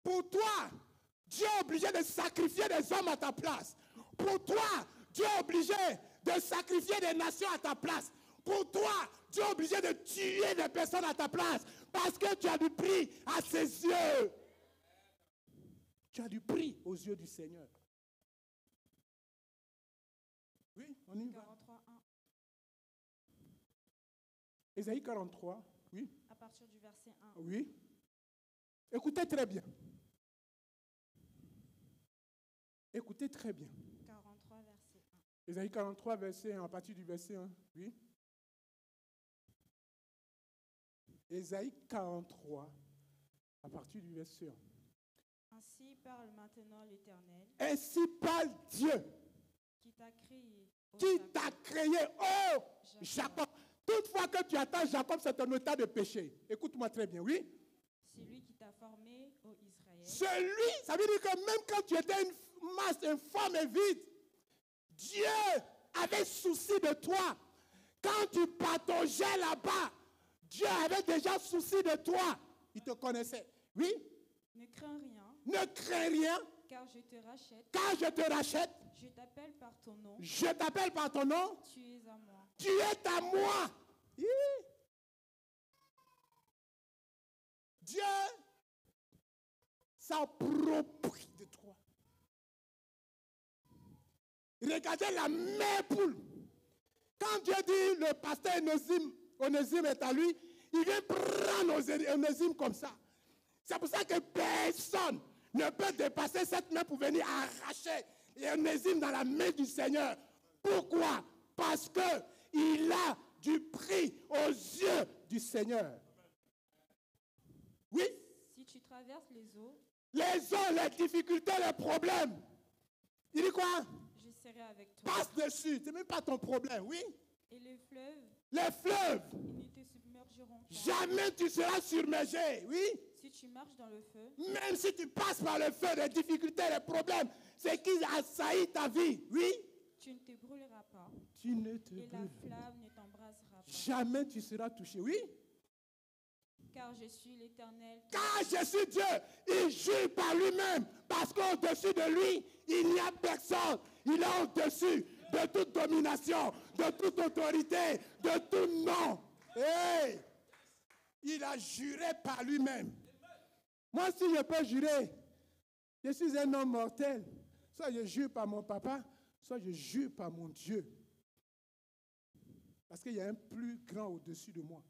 Pour toi, Dieu est obligé de sacrifier des hommes à ta place. Pour toi, Dieu est obligé de sacrifier des nations à ta place. Pour toi, Dieu est obligé de tuer des personnes à ta place. Parce que tu as du prix à ses yeux. Tu as du prix aux yeux du Seigneur. Oui, on y va. 43, 1. Ésaïe 43, oui. À partir du verset 1. Oui. Écoutez très bien. Écoutez très bien. 43, verset 1. Ésaïe 43, verset 1, à partir du verset 1, oui. Ésaïe 43, à partir du verset 1. Ainsi parle maintenant l'Éternel. Ainsi parle Dieu. Qui t'a créé. Qui t'a créé, oh Jacob. Toutefois que tu attends Jacob, c'est un état de péché. Écoute-moi très bien, oui. Celui qui t'a formé, ô Israël. Celui, ça veut dire que même quand tu étais une masse informe et vide, Dieu avait souci de toi. Quand tu pataugeais là-bas, Dieu avait déjà souci de toi. Il te connaissait. Oui? Ne crains rien. Ne crains rien. Car je te rachète. Car je te rachète. Je t'appelle par ton nom. Je t'appelle par ton nom. Tu es à moi. Tu es à moi. Dieu s'approprie de toi. Regardez la mère poule. Quand Dieu dit le pasteur Onésime est à lui, il vient prendre Onésime comme ça. C'est pour ça que personne ne peut dépasser cette main pour venir arracher Onésime dans la main du Seigneur. Pourquoi? Parce qu'il a du prix aux yeux du Seigneur. Oui? Si tu traverses les eaux, Les difficultés, les problèmes. Il dit quoi? je serai avec toi. Passe dessus, c'est même pas ton problème, oui? Et les fleuves, Les fleuves, ils ne te submergeront pas. jamais tu seras submergé, oui? Si tu marches dans le feu, Même si tu passes par le feu, les difficultés, les problèmes, c'est qui assaillit ta vie, oui? tu ne te brûleras pas. Tu ne te Et la brûles. flamme ne t'embrasera pas. Jamais tu seras touché, oui? Car je suis l'Éternel. Car je suis Dieu, il jure par lui-même, parce qu'au-dessus de lui, il n'y a personne. Il est au-dessus de toute domination, de toute autorité, de tout nom. Hey! Il a juré par lui-même. Moi, si je peux jurer, je suis un homme mortel. Soit je jure par mon papa, soit je jure par mon Dieu. Parce qu'il y a un plus grand au-dessus de moi.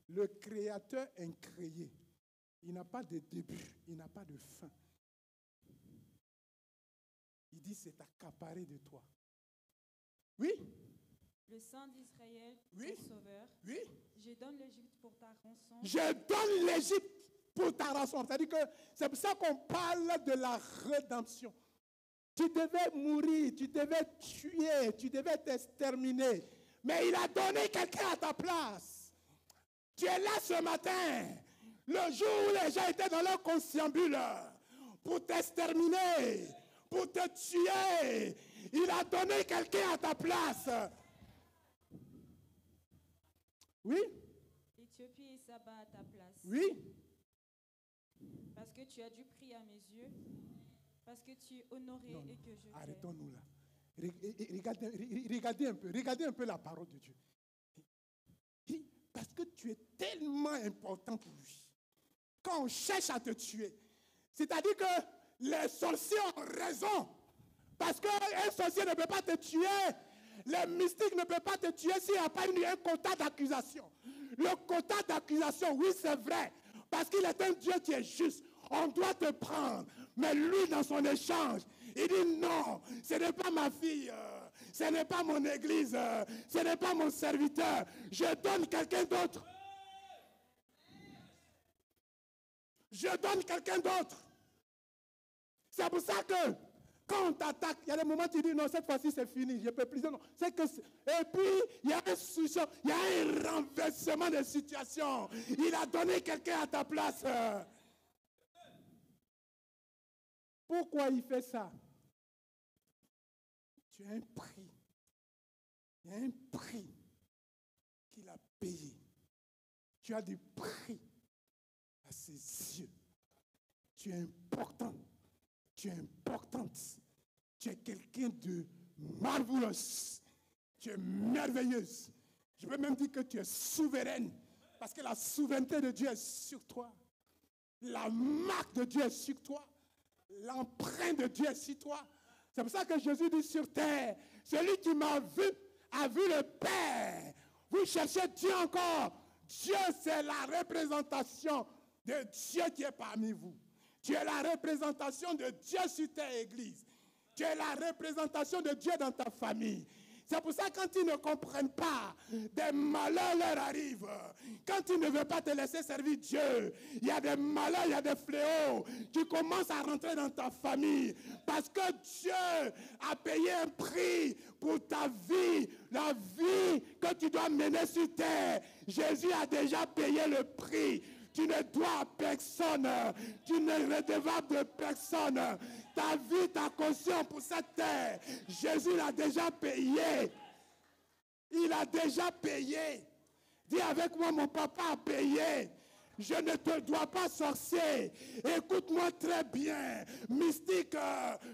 Le Créateur incréé. Il n'a pas de début, il n'a pas de fin. Il dit c'est accaparé de toi. Oui? Le Saint d'Israël, Oui. ton sauveur. Oui? Je donne l'Égypte pour ta rançon. Je donne l'Égypte pour ta rançon. C'est-à-dire que c'est pour ça qu'on parle de la rédemption. Tu devais mourir, tu devais tuer, tu devais t'exterminer. Mais il a donné quelqu'un à ta place. Tu es là ce matin, le jour où les gens étaient dans leur conciliabule pour t'exterminer, pour te tuer. Il a donné quelqu'un à ta place. Oui? Éthiopie et Saba à ta place. Oui? Parce que tu as du prix à mes yeux. Parce que tu es honoré Non, et que je t'aime. arrêtons-nous là. Regardez un peu la parole de Dieu. Parce que tu es tellement important pour lui. Quand on cherche à te tuer, c'est-à-dire que les sorciers ont raison. Parce qu'un sorcier ne peut pas te tuer. Les mystiques ne peuvent pas te tuer s'il n'y a pas eu un quota d'accusation. Le quota d'accusation, oui, c'est vrai. Parce qu'il est un Dieu qui est juste. On doit te prendre. Mais lui, dans son échange, il dit non, ce n'est pas ma fille. Ce n'est pas mon église. Ce n'est pas mon serviteur. Je donne quelqu'un d'autre. Je donne quelqu'un d'autre. C'est pour ça que quand on t'attaque, il y a des moments où tu dis non, cette fois-ci c'est fini, je ne peux plus. Non, c'est que, et puis, il y a un renversement de situation. Il a donné quelqu'un à ta place. Pourquoi il fait ça? Tu as un prix. Il y a un prix qu'il a payé. Tu as du prix à ses yeux. Tu es important. Tu es importante. Tu es quelqu'un de marvelous. Tu es merveilleuse. Je peux même dire que tu es souveraine. Parce que la souveraineté de Dieu est sur toi. La marque de Dieu est sur toi. L'empreinte de Dieu est sur toi. C'est pour ça que Jésus dit sur terre, celui qui m'a vu a vu le Père. Vous cherchez Dieu encore. Dieu, c'est la représentation de Dieu qui est parmi vous. Tu es la représentation de Dieu sur ta église. Tu es la représentation de Dieu dans ta famille. C'est pour ça que quand ils ne comprennent pas, des malheurs leur arrivent. Quand ils ne veulent pas te laisser servir Dieu, il y a des malheurs, il y a des fléaux. Tu commences à rentrer dans ta famille parce que Dieu a payé un prix pour ta vie, la vie que tu dois mener sur terre. Jésus a déjà payé le prix. Tu ne dois à personne. Tu n'es redevable de personne. Ta vie, ta conscience pour cette terre, Jésus l'a déjà payé. Il a déjà payé. Dis avec moi, mon papa a payé. Je ne te dois pas, sorcier. Écoute-moi très bien. Mystique,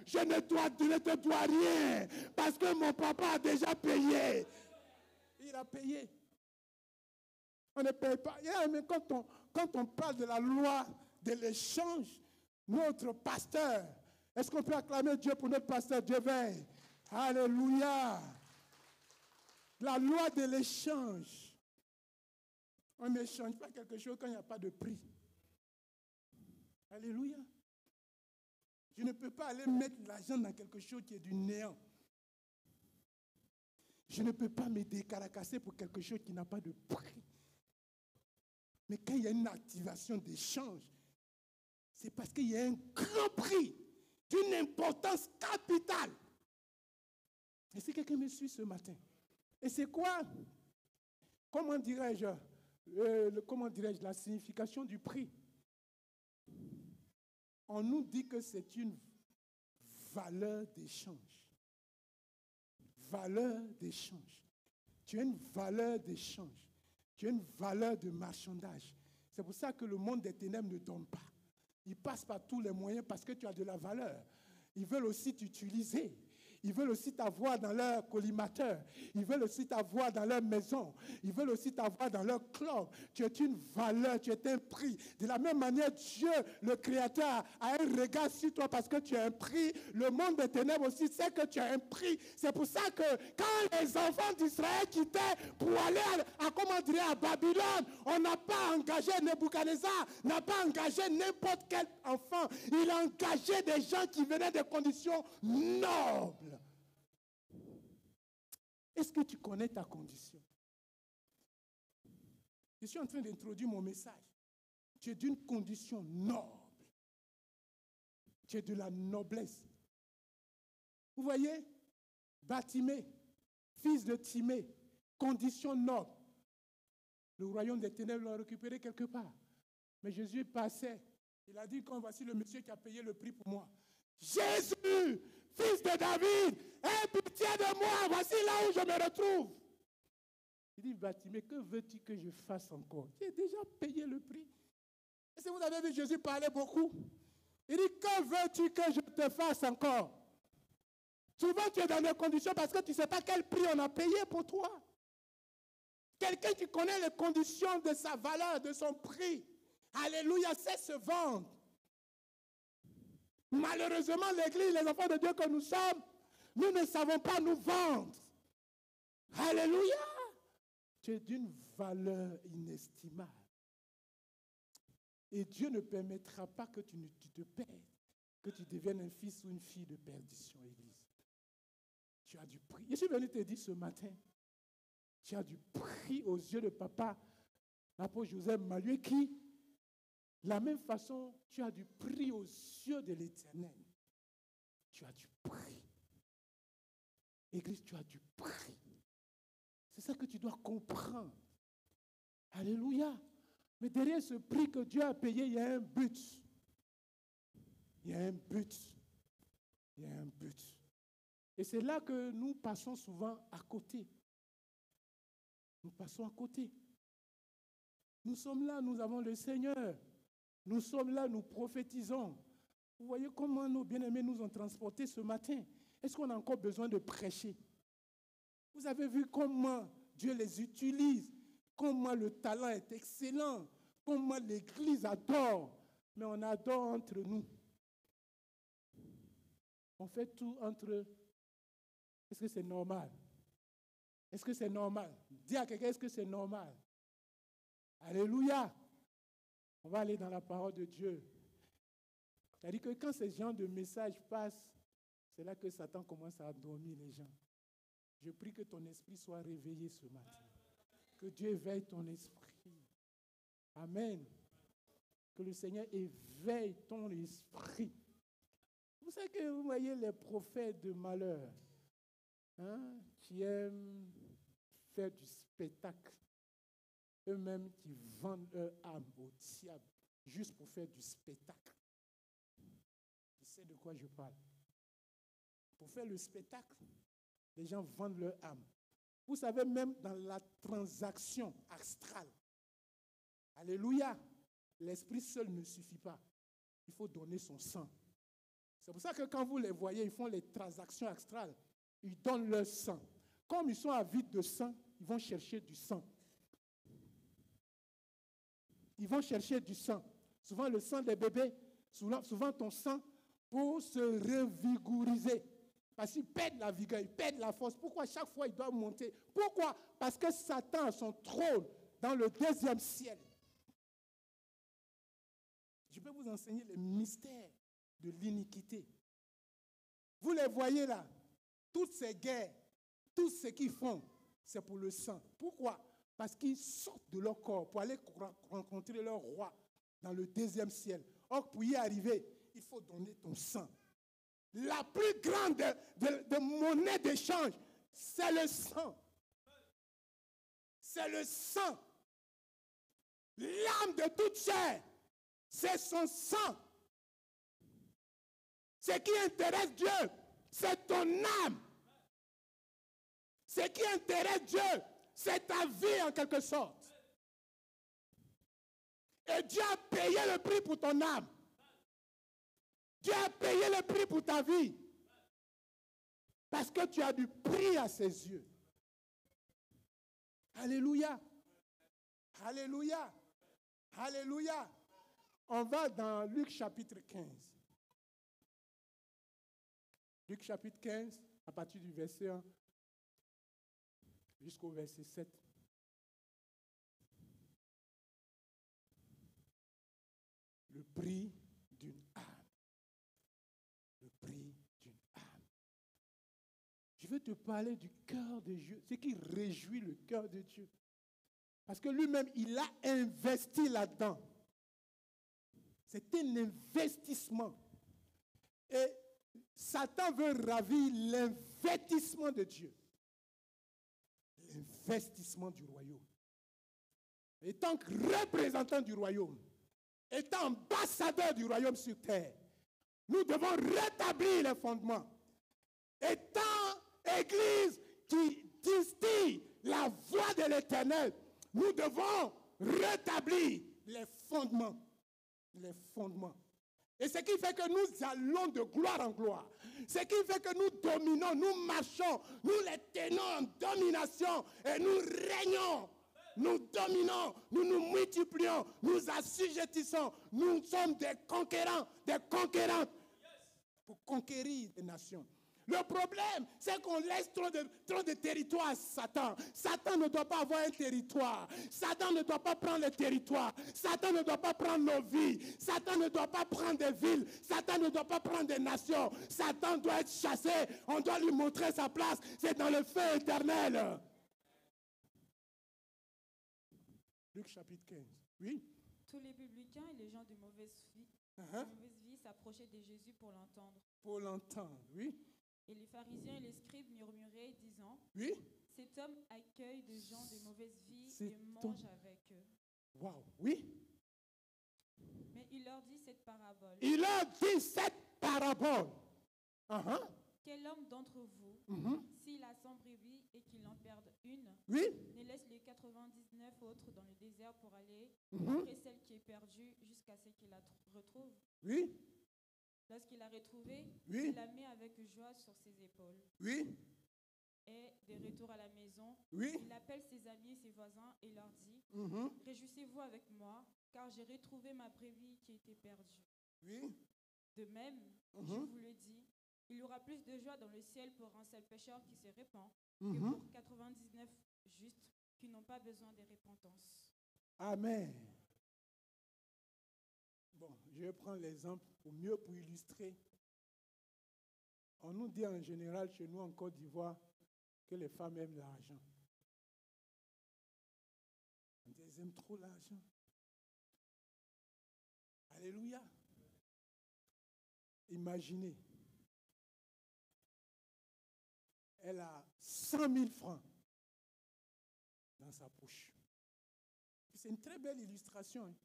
je ne te dois rien. Parce que mon papa a déjà payé. Il a payé. On ne paye pas. Mais quand on parle de la loi de l'échange, notre pasteur, Est-ce qu'on peut acclamer Dieu pour notre pasteur Dieu veille? Alléluia. La loi de l'échange. On n'échange pas quelque chose quand il n'y a pas de prix. Alléluia. Je ne peux pas aller mettre l'argent dans quelque chose qui est du néant. Je ne peux pas me décaracasser pour quelque chose qui n'a pas de prix. Mais quand il y a une activation d'échange, c'est parce qu'il y a un grand prix d'une importance capitale. Et si quelqu'un me suit ce matin, et c'est quoi, comment dirais-je, la signification du prix? On nous dit que c'est une valeur d'échange. Valeur d'échange. Tu as une valeur d'échange. Tu as une valeur de marchandage. C'est pour ça que le monde des ténèbres ne donne pas. Ils passent par tous les moyens parce que tu as de la valeur. Ils veulent aussi t'utiliser. Ils veulent aussi t'avoir dans leur collimateur. Ils veulent aussi t'avoir dans leur maison. Ils veulent aussi t'avoir dans leur club. Tu es une valeur, tu es un prix. De la même manière, Dieu, le Créateur, a un regard sur toi parce que tu as un prix. Le monde des ténèbres aussi sait que tu as un prix. C'est pour ça que quand les enfants d'Israël quittaient pour aller à Babylone, on n'a pas engagé Nebuchadnezzar, n'a pas engagé n'importe quel enfant. Il a engagé des gens qui venaient de conditions nobles. Est-ce que tu connais ta condition? Je suis en train d'introduire mon message. Tu es d'une condition noble. Tu es de la noblesse. Vous voyez? Bartimée, fils de Timée, condition noble. Le royaume des ténèbres l'a récupéré quelque part. Mais Jésus passait. Il a dit, quand voici le monsieur qui a payé le prix pour moi. Jésus, fils de David, aie pitié de moi, voici là où je me retrouve. Il dit, Bartimée, que veux-tu que je fasse encore? J'ai déjà payé le prix. Est-ce que vous avez vu Jésus parler beaucoup? Il dit, que veux-tu que je te fasse encore? Souvent, tu es dans des conditions parce que tu ne sais pas quel prix on a payé pour toi. Quelqu'un qui connaît les conditions de sa valeur, de son prix. Alléluia, sait se vendre. Malheureusement, l'Église, les enfants de Dieu que nous sommes, nous ne savons pas nous vendre. Alléluia. Tu es d'une valeur inestimable. Et Dieu ne permettra pas que tu te perdes, que tu deviennes un fils ou une fille de perdition, Église. Tu as du prix. Je suis venu te dire ce matin, tu as du prix aux yeux de papa, l'apôtre Joseph Malué, qui, de la même façon, tu as du prix aux yeux de l'Éternel. Tu as du prix. Église, tu as du prix. C'est ça que tu dois comprendre. Alléluia. Mais derrière ce prix que Dieu a payé, il y a un but. Il y a un but. Il y a un but. Et c'est là que nous passons souvent à côté. Nous passons à côté. Nous sommes là, nous avons le Seigneur. Nous sommes là, nous prophétisons. Vous voyez comment nos bien-aimés nous ont transportés ce matin. Est-ce qu'on a encore besoin de prêcher? Vous avez vu comment Dieu les utilise, comment le talent est excellent, comment l'Église adore. Mais on adore entre nous. On fait tout entre eux. Est-ce que c'est normal? Est-ce que c'est normal? Dis à quelqu'un, est-ce que c'est normal? Alléluia! On va aller dans la parole de Dieu. C'est-à-dire que quand ce genre de message passe, c'est là que Satan commence à endormir les gens. Je prie que ton esprit soit réveillé ce matin. Que Dieu éveille ton esprit. Amen. Que le Seigneur éveille ton esprit. Vous savez que vous voyez les prophètes de malheur, qui aiment faire du spectacle. Eux-mêmes qui vendent leur âme au diable juste pour faire du spectacle. Je sais de quoi je parle. Pour faire le spectacle, les gens vendent leur âme. Vous savez, même dans la transaction astrale, alléluia, l'esprit seul ne suffit pas. Il faut donner son sang. C'est pour ça que quand vous les voyez, ils font les transactions astrales. Ils donnent leur sang. Comme ils sont avides de sang, ils vont chercher du sang. Ils vont chercher du sang. Souvent le sang des bébés, souvent ton sang, pour se revigoriser. Parce qu'il perd la vigueur, il perd la force. Pourquoi chaque fois il doit monter? Pourquoi? Parce que Satan a son trône dans le deuxième ciel. Je peux vous enseigner les mystères de l'iniquité. Vous les voyez là, toutes ces guerres, tout ce qu'ils font, c'est pour le sang. Pourquoi? Parce qu'ils sortent de leur corps pour aller rencontrer leur roi dans le deuxième ciel. Or, pour y arriver, il faut donner ton sang. La plus grande de monnaie d'échange, c'est le sang. C'est le sang. L'âme de toute chair, c'est son sang. Ce qui intéresse Dieu, c'est ton âme. Ce qui intéresse Dieu, c'est ta vie en quelque sorte. Et Dieu a payé le prix pour ton âme. Dieu a payé le prix pour ta vie. Parce que tu as du prix à ses yeux. Alléluia. Alléluia. Alléluia. On va dans Luc chapitre 15. Luc chapitre 15, à partir du verset 1 jusqu'au verset 7. Le prix d'une âme. Le prix d'une âme. Je veux te parler du cœur de Dieu, ce qui réjouit le cœur de Dieu. Parce que lui-même, il a investi là-dedans. C'est un investissement. Et Satan veut ravir l'investissement de Dieu. L'investissement du royaume. Étant représentant du royaume, étant ambassadeur du royaume sur terre, nous devons rétablir les fondements. Étant Église qui distille la voix de l'Éternel, nous devons rétablir les fondements. Les fondements. Et ce qui fait que nous allons de gloire en gloire. Ce qui fait que nous dominons, nous marchons, nous les tenons en domination et nous régnons. Nous dominons, nous nous multiplions, nous assujettissons. Nous sommes des conquérants, des conquérantes pour conquérir des nations. Le problème, c'est qu'on laisse trop de territoire à Satan. Satan ne doit pas avoir un territoire. Satan ne doit pas prendre le territoire. Satan ne doit pas prendre nos vies. Satan ne doit pas prendre des villes. Satan ne doit pas prendre des nations. Satan doit être chassé. On doit lui montrer sa place. C'est dans le feu éternel. Luc chapitre 15. Oui. Tous les publicains et les gens de mauvaise vie s'approchaient de Jésus pour l'entendre. Pour l'entendre, oui. Et les pharisiens et les scribes murmuraient, disant, oui. Cet homme accueille des gens de mauvaise vie et mange avec eux. Waouh, oui. Mais il leur dit cette parabole. Il leur dit cette parabole. Quel homme d'entre vous, s'il a 100 brebis et qu'il en perde une, oui. ne laisse les 99 autres dans le désert pour aller après celle qui est perdue jusqu'à ce qu'il la retrouve? Oui. Lorsqu'il l'a retrouvée, oui. il la met avec joie sur ses épaules. Oui. Et de retour à la maison, oui. il appelle ses amis et ses voisins et leur dit, Réjouissez-vous avec moi, car j'ai retrouvé ma brebis qui était perdue. Oui. De même, je vous le dis, il y aura plus de joie dans le ciel pour un seul pécheur qui se répand que pour 99 justes qui n'ont pas besoin de repentance. Amen. Bon, je vais prendre l'exemple pour illustrer. On nous dit en général chez nous en Côte d'Ivoire que les femmes aiment l'argent. Elles aiment trop l'argent. Alléluia. Imaginez. Elle a 100 000 francs dans sa poche. C'est une très belle illustration. Hein.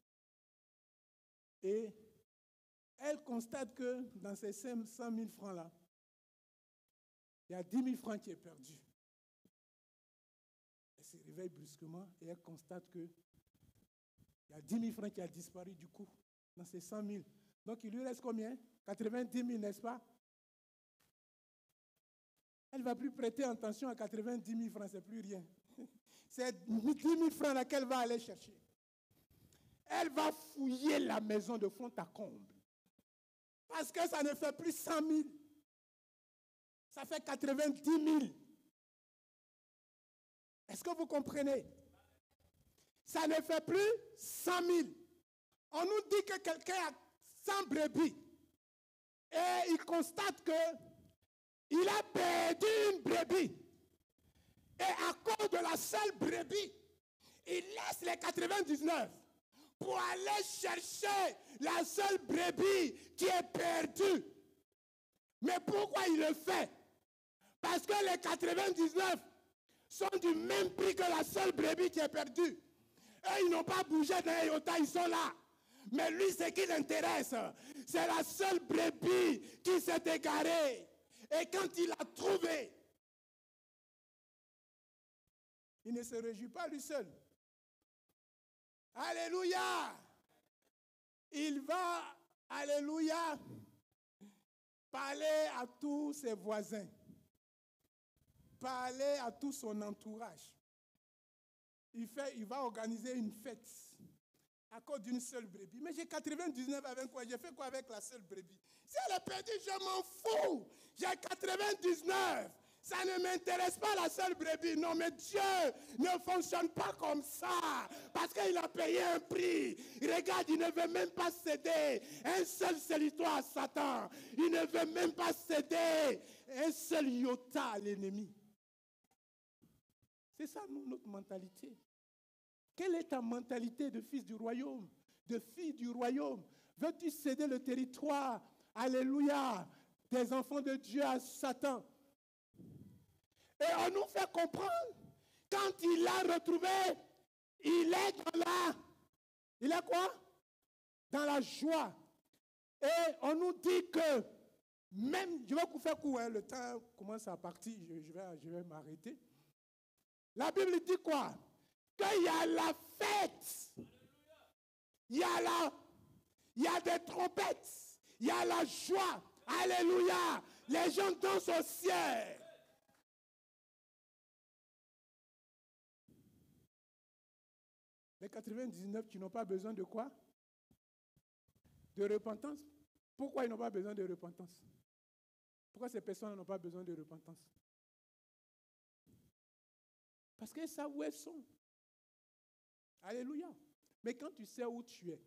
Et elle constate que dans ces 100 000 francs-là, il y a 10 000 francs qui est perdu. Elle se réveille brusquement et elle constate qu'il y a 10 000 francs qui a disparu du coup dans ces 100 000. Donc il lui reste combien? 90 000, n'est-ce pas? Elle ne va plus prêter attention à 90 000 francs, c'est plus rien. C'est 10 000 francs là qu'elle va aller chercher. Elle va fouiller la maison de fond à comble. Parce que ça ne fait plus 100 000. Ça fait 90 000. Est-ce que vous comprenez? Ça ne fait plus 100 000. On nous dit que quelqu'un a 100 brebis. Et il constate qu'il a perdu une brebis. Et à cause de la seule brebis, il laisse les 99 pour aller chercher la seule brebis qui est perdue. Mais pourquoi il le fait? Parce que les 99 sont du même prix que la seule brebis qui est perdue. Et ils n'ont pas bougé d'un iota, ils sont là. Mais lui, ce qui l'intéresse, c'est la seule brebis qui s'est égarée. Et quand il l'a trouvée, il ne se réjouit pas lui seul. Alléluia! Il va, alléluia, parler à tous ses voisins, parler à tout son entourage. Il va organiser une fête à cause d'une seule brebis. Mais j'ai 99 avec quoi? J'ai fait quoi avec la seule brebis? Si elle est perdue, je m'en fous. J'ai 99. Ça ne m'intéresse pas la seule brebis. Non, mais Dieu ne fonctionne pas comme ça. Parce qu'il a payé un prix. Regarde, il ne veut même pas céder un seul sélitoire à Satan. Il ne veut même pas céder un seul iota à l'ennemi. C'est ça, notre mentalité. Quelle est ta mentalité de fils du royaume, de fille du royaume? Veux-tu céder le territoire, alléluia, des enfants de Dieu à Satan? Et on nous fait comprendre, quand il l'a retrouvé, il est dans la... Il est quoi? Dans la joie. Et on nous dit que, même, je vais vous faire court, hein, le temps commence à partir, je vais m'arrêter. La Bible dit quoi? Qu'il y a la fête, il y a des trompettes, il y a la joie, alléluia, les gens dansent au ciel. Les 99 qui n'ont pas besoin de quoi? De repentance. Pourquoi ils n'ont pas besoin de repentance? Pourquoi ces personnes n'ont pas besoin de repentance? Parce qu'elles savent où elles sont. Alléluia. Mais quand tu sais où tu es,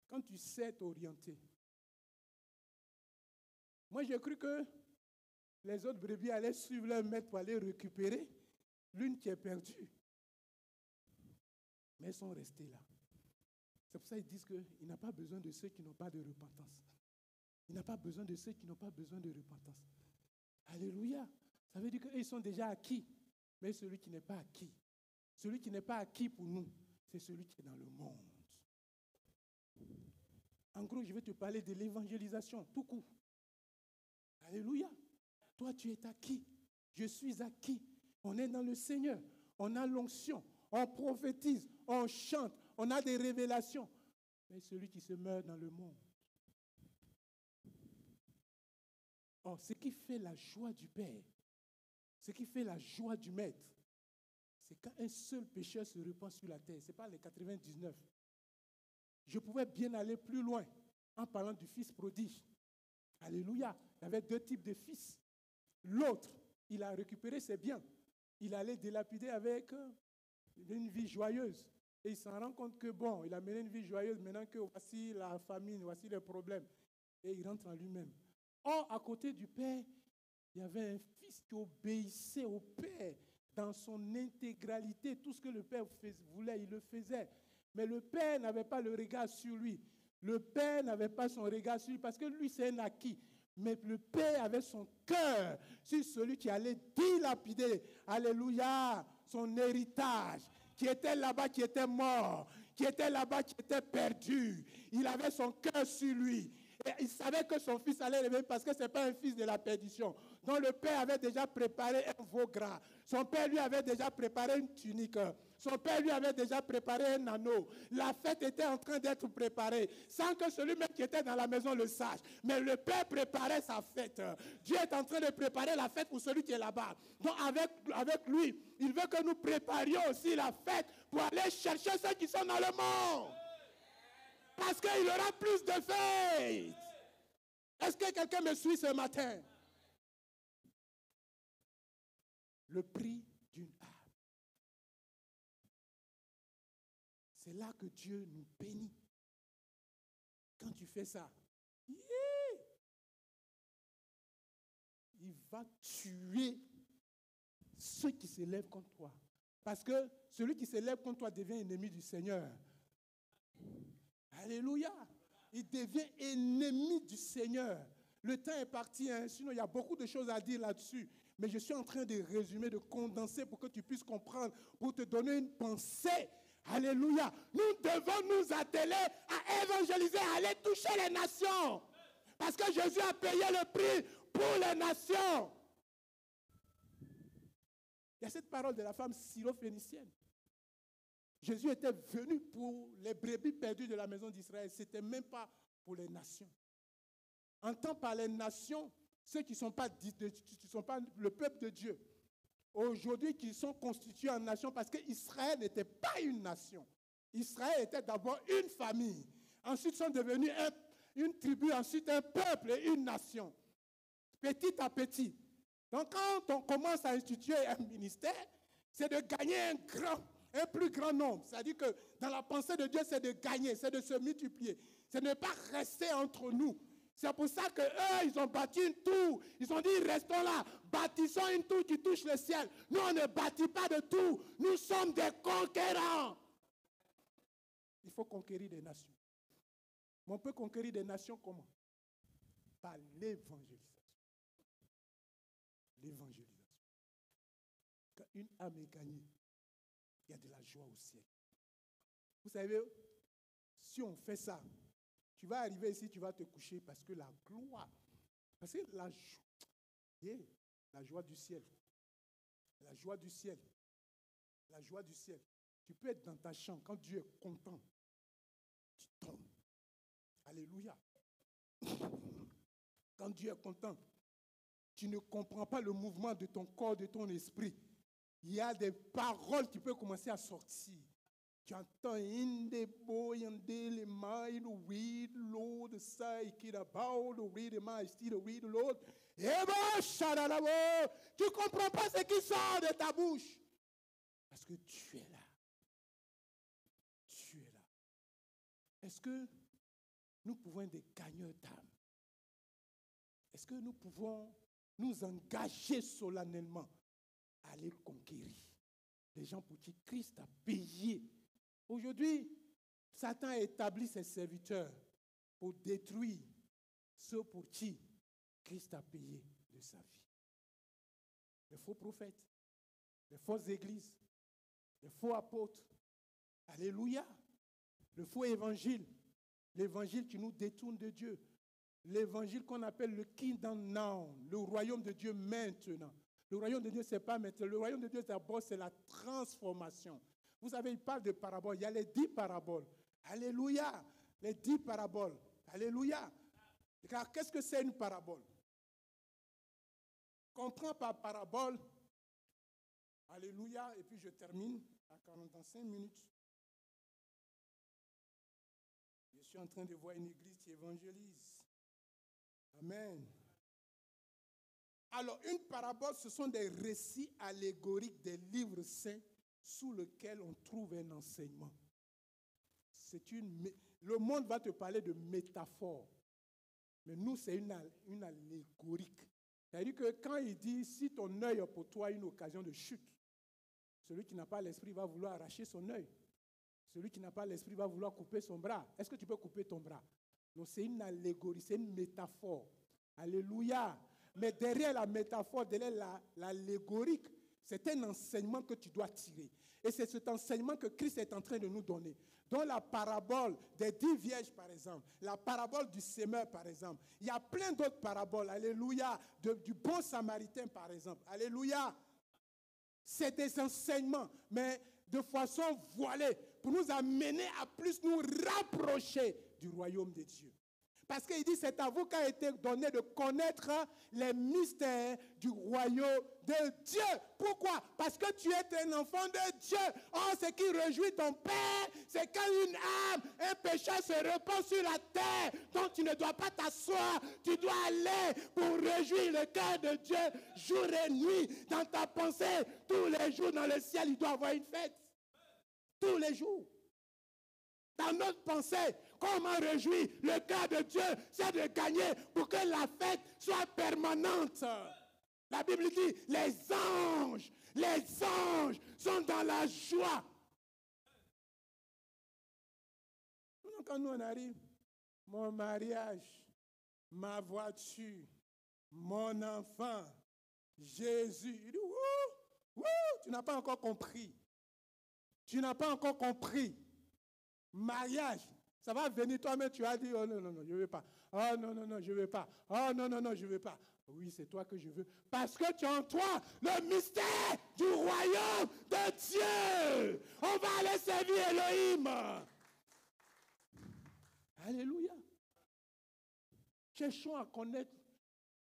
quand tu sais t'orienter. Moi, j'ai cru que les autres brebis allaient suivre leur maître pour aller récupérer l'une qui est perdue. Mais elles sont restées là. C'est pour ça qu'ils disent qu'il n'a pas besoin de ceux qui n'ont pas de repentance. Il n'a pas besoin de ceux qui n'ont pas besoin de repentance. Alléluia. Ça veut dire qu'ils sont déjà acquis. Mais celui qui n'est pas acquis, celui qui n'est pas acquis pour nous, c'est celui qui est dans le monde. En gros, je vais te parler de l'évangélisation, tout court. Alléluia. Toi, tu es acquis. Je suis acquis. On est dans le Seigneur. On a l'onction. On prophétise. On chante. On a des révélations. Mais celui qui se meurt dans le monde. Or, ce qui fait la joie du Père, ce qui fait la joie du Maître, c'est quand un seul pécheur se répand sur la terre. Ce n'est pas les 99. Je pouvais bien aller plus loin en parlant du fils prodige. Alléluia. Il y avait deux types de fils. L'autre, il a récupéré ses biens. Il allait délapider avec une vie joyeuse. Et il s'en rend compte que bon, il a mené une vie joyeuse maintenant que voici la famine, voici les problèmes. Et il rentre en lui-même. Or, à côté du Père, il y avait un fils qui obéissait au Père dans son intégralité. Tout ce que le Père voulait, il le faisait. Mais le Père n'avait pas le regard sur lui. Le Père n'avait pas son regard sur lui parce que lui, c'est un acquis. Mais le Père avait son cœur sur celui qui allait dilapider, alléluia, son héritage, qui était là-bas, qui était mort, qui était là-bas, qui était perdu. Il avait son cœur sur lui. Et il savait que son fils allait revenir parce que ce n'est pas un fils de la perdition. Donc le père avait déjà préparé un veau gras. Son père lui avait déjà préparé une tunique. Son père lui avait déjà préparé un anneau. La fête était en train d'être préparée sans que celui-même qui était dans la maison le sache. Mais le père préparait sa fête. Dieu est en train de préparer la fête pour celui qui est là-bas. Donc avec lui, il veut que nous préparions aussi la fête pour aller chercher ceux qui sont dans le monde. Parce qu'il aura plus de fête. Est-ce que quelqu'un me suit ce matin? Le prix d'une âme. C'est là que Dieu nous bénit. Quand tu fais ça, il va tuer ceux qui s'élèvent contre toi. Parce que celui qui s'élève contre toi devient ennemi du Seigneur. Alléluia. Il devient ennemi du Seigneur. Le temps est parti, hein, sinon il y a beaucoup de choses à dire là-dessus. Mais je suis en train de résumer, de condenser pour que tu puisses comprendre, pour te donner une pensée. Alléluia. Nous devons nous atteler à évangéliser, à aller toucher les nations. Parce que Jésus a payé le prix pour les nations. Il y a cette parole de la femme syro-phénicienne. Jésus était venu pour les brebis perdues de la maison d'Israël. Ce n'était même pas pour les nations. Entend par les nations ceux qui ne sont pas le peuple de Dieu. Aujourd'hui, qui sont constitués en nation parce qu'Israël n'était pas une nation. Israël était d'abord une famille. Ensuite, sont devenus une tribu, ensuite un peuple et une nation. Petit à petit. Donc, quand on commence à instituer un ministère, c'est de gagner un plus grand nombre. C'est-à-dire que dans la pensée de Dieu, c'est de gagner, c'est de se multiplier. C'est de ne pas rester entre nous. C'est pour ça qu'eux, ils ont bâti une tour. Ils ont dit, restons là, bâtissons une tour qui touche le ciel. Nous, on ne bâtit pas de tour. Nous sommes des conquérants. Il faut conquérir des nations. Mais on peut conquérir des nations comment? Par l'évangélisation. L'évangélisation. Quand une âme est gagnée, il y a de la joie au ciel. Vous savez, si on fait ça, tu vas arriver ici, tu vas te coucher parce que la gloire, parce que la joie du ciel, la joie du ciel, la joie du ciel. Tu peux être dans ta chambre, quand Dieu est content, tu tombes. Alléluia. Quand Dieu est content, tu ne comprends pas le mouvement de ton corps, de ton esprit. Il y a des paroles qui peuvent commencer à sortir. Tu entends les weed Lord say about the weed majesty the weed Lord. Tu ne comprends pas ce qui sort de ta bouche. Parce que tu es là. Tu es là. Est-ce que nous pouvons être des gagneurs d'âme? Est-ce que nous pouvons nous engager solennellement à aller conquérir les gens pour qui Christ a payé? Aujourd'hui, Satan a établi ses serviteurs pour détruire ceux pour qui Christ a payé de sa vie. Les faux prophètes, les fausses églises, les faux apôtres. Alléluia. Le faux évangile. L'évangile qui nous détourne de Dieu. L'évangile qu'on appelle le kingdom now, le royaume de Dieu maintenant. Le royaume de Dieu, ce n'est pas maintenant. Le royaume de Dieu, d'abord, c'est la transformation. Vous savez, il parle de paraboles. Il y a les 10 paraboles. Alléluia. Les 10 paraboles. Alléluia. Car qu'est-ce que c'est une parabole? Comprends par parabole. Alléluia. Et puis je termine à 45 minutes. Je suis en train de voir une église qui évangélise. Amen. Alors, une parabole, ce sont des récits allégoriques des livres saints sous lesquels on trouve un enseignement. Le monde va te parler de métaphore. Mais nous, c'est une allégorique. C'est-à-dire que quand il dit, si ton œil est pour toi une occasion de chute, celui qui n'a pas l'esprit va vouloir arracher son œil. Celui qui n'a pas l'esprit va vouloir couper son bras. Est-ce que tu peux couper ton bras? Donc c'est une allégorie, c'est une métaphore. Alléluia. Mais derrière la métaphore, derrière l'allégorique, c'est un enseignement que tu dois tirer. Et c'est cet enseignement que Christ est en train de nous donner. Dans la parabole des 10 vierges, par exemple, la parabole du semeur, par exemple. Il y a plein d'autres paraboles. Alléluia. Du bon samaritain, par exemple. Alléluia. C'est des enseignements, mais de façon voilée, pour nous amener à plus nous rapprocher du royaume de Dieu. Parce qu'il dit, c'est à vous qu'a été donné de connaître les mystères du royaume de Dieu. Pourquoi? Parce que tu es un enfant de Dieu. Oh, ce qui réjouit ton Père, c'est quand une âme, un pécheur se répand sur la terre, dont tu ne dois pas t'asseoir. Tu dois aller pour réjouir le cœur de Dieu jour et nuit. Dans ta pensée, tous les jours dans le ciel, il doit y avoir une fête. Tous les jours. Dans notre pensée, comment réjouir le cœur de Dieu, c'est de gagner pour que la fête soit permanente. La Bible dit, les anges sont dans la joie. Quand nous on arrive, mon mariage, ma voiture, mon enfant, Jésus, il dit, wouh, tu n'as pas encore compris. Tu n'as pas encore compris. Mariage, ça va venir toi-même, tu as dit, oh non, je ne veux pas. Oh non, je ne veux pas. Oh non, je ne veux pas. Oui, c'est toi que je veux. Parce que tu as en toi le mystère du royaume de Dieu. On va aller servir Elohim. Alléluia. Cherchons à connaître.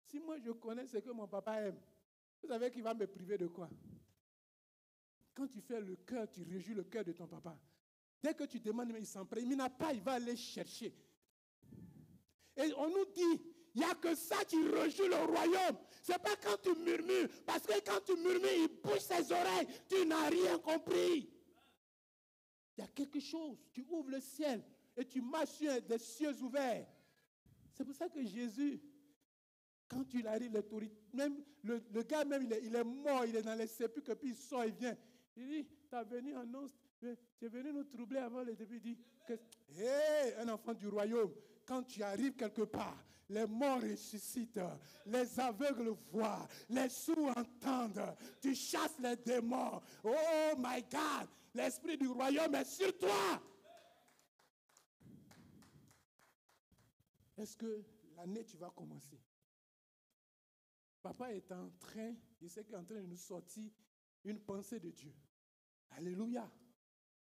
Si moi je connais ce que mon papa aime, vous savez qu'il va me priver de quoi? Quand tu fais le cœur, tu réjouis le cœur de ton papa. Dès que tu demandes, mais il s'en prend. Il n'a pas, il va aller chercher. Et on nous dit, il n'y a que ça qui réjouit le royaume. Ce n'est pas quand tu murmures. Parce que quand tu murmures, il bouge ses oreilles. Tu n'as rien compris. Il y a quelque chose. Tu ouvres le ciel et tu marches sur des cieux ouverts. C'est pour ça que Jésus, quand il arrive, même le gars même, il est mort, il est dans les sépulcres, puis il sort, il vient. Il dit, tu es venu en os. Tu es venu nous troubler avant le début. Il dit, un enfant du royaume, quand tu arrives quelque part, les morts ressuscitent, les aveugles voient, les sourds entendent, tu chasses les démons. Oh my God, l'esprit du royaume est sur toi. Est-ce que l'année tu vas commencer? Papa est en train, il sait qu'il est en train de nous sortir une pensée de Dieu. Alléluia.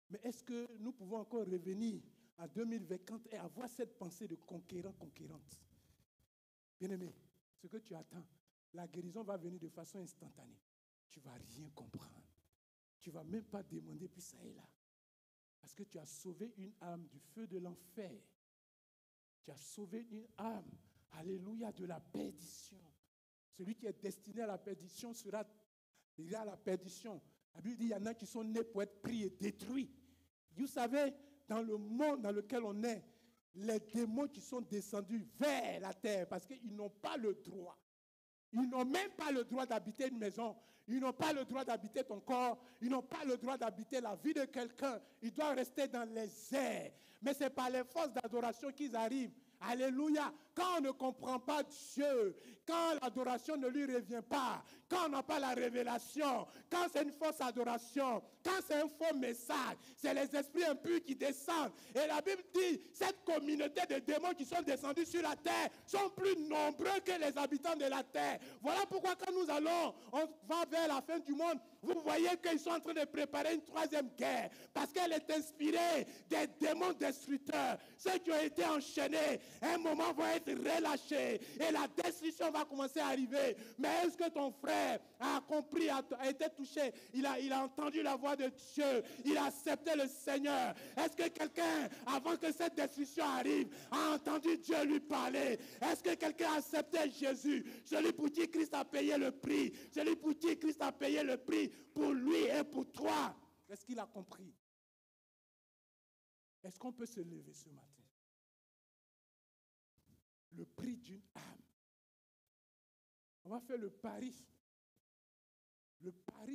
Mais est-ce que nous pouvons encore revenir en 2024 et avoir cette pensée de conquérante? Bien-aimé, ce que tu attends, la guérison va venir de façon instantanée. Tu ne vas rien comprendre. Tu ne vas même pas demander, puis ça est là. Parce que tu as sauvé une âme du feu de l'enfer. Tu as sauvé une âme, alléluia, de la perdition. Celui qui est destiné à la perdition ira à la perdition. La Bible dit qu'il y en a qui sont nés pour être pris et détruits. Vous savez, dans le monde dans lequel on est, les démons qui sont descendus vers la terre, parce qu'ils n'ont pas le droit. Ils n'ont même pas le droit d'habiter une maison. Ils n'ont pas le droit d'habiter ton corps. Ils n'ont pas le droit d'habiter la vie de quelqu'un. Ils doivent rester dans les airs. Mais c'est par les forces d'adoration qu'ils arrivent. Alléluia. Quand on ne comprend pas Dieu, quand l'adoration ne lui revient pas, quand on n'a pas la révélation, quand c'est une fausse adoration, quand c'est un faux message, c'est les esprits impurs qui descendent. Et la Bible dit, cette communauté de démons qui sont descendus sur la terre sont plus nombreux que les habitants de la terre. Voilà pourquoi quand nous allons, on va vers la fin du monde, vous voyez qu'ils sont en train de préparer une troisième guerre, parce qu'elle est inspirée des démons destructeurs. Ceux qui ont été enchaînés, à un moment vont être relâchés et la destruction va commencer à arriver. Mais est-ce que ton frère a compris, a été touché, il a entendu la voix de Dieu, il a accepté le Seigneur? Est-ce que quelqu'un, avant que cette destruction arrive, a entendu Dieu lui parler? Est-ce que quelqu'un a accepté Jésus, celui pour qui Christ a payé le prix, celui pour qui Christ a payé le prix pour lui et pour toi? Est-ce qu'il a compris? Est-ce qu'on peut se lever ce matin? Le prix d'une âme. On va faire le pari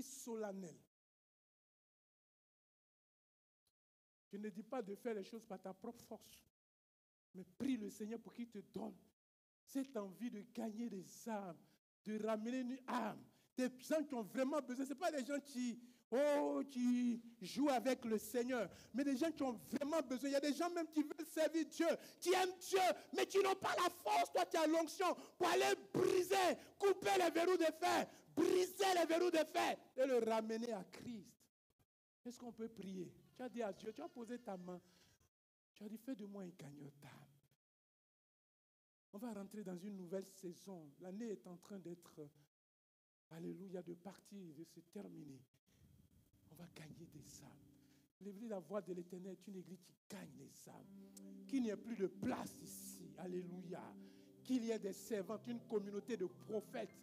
solennel. Je ne dis pas de faire les choses par ta propre force, mais prie le Seigneur pour qu'il te donne cette envie de gagner des âmes, de ramener une âme. Des gens qui ont vraiment besoin. Ce n'est pas des gens qui jouent avec le Seigneur, mais des gens qui ont vraiment besoin. Il y a des gens même qui veulent servir Dieu, qui aiment Dieu, mais qui n'ont pas la force. Toi, tu as l'onction pour aller briser, couper les verrous de fer, briser les verrous de fer et le ramener à Christ. Est-ce qu'on peut prier? Tu as dit à Dieu, tu as posé ta main. Tu as dit, fais de moi un gagneur d'âme. On va rentrer dans une nouvelle saison. L'année est en train d'être, alléluia, de partir, de se terminer. On va gagner des âmes. L'église, la voix de l'Éternel est une église qui gagne les âmes. Qu'il n'y ait plus de place ici. Alléluia. Qu'il y ait des servantes, une communauté de prophètes.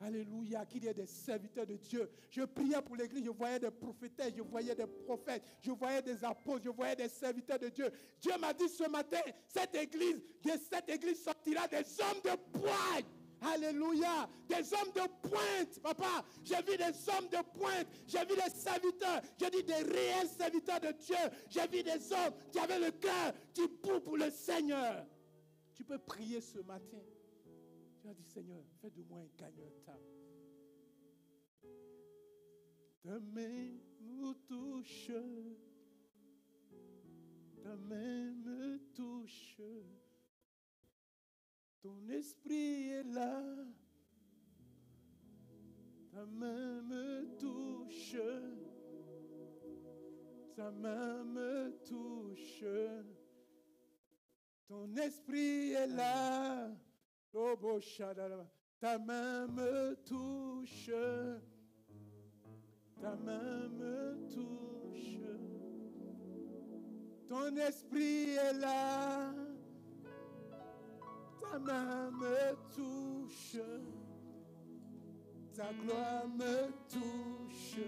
Alléluia, qu'il y ait des serviteurs de Dieu. Je priais pour l'église, je voyais des prophétesses, je voyais des prophètes, je voyais des apôtres, je voyais des serviteurs de Dieu. Dieu m'a dit ce matin, de cette église sortira des hommes de poigne. Alléluia, des hommes de pointe. Papa, j'ai vu des hommes de pointe, j'ai vu des serviteurs, j'ai dit des réels serviteurs de Dieu. J'ai vu des hommes qui avaient le cœur qui bout pour le Seigneur. Tu peux prier ce matin. Tu as dit, Seigneur, fais de moi un gagneur d'âme. Ta main me touche. Ta main me touche. Ton esprit est là. Ta main me touche. Ta main me touche. Ton esprit est là. Ta main me touche. Ta main me touche. Ton esprit est là. Ta main me touche. Ta gloire me touche.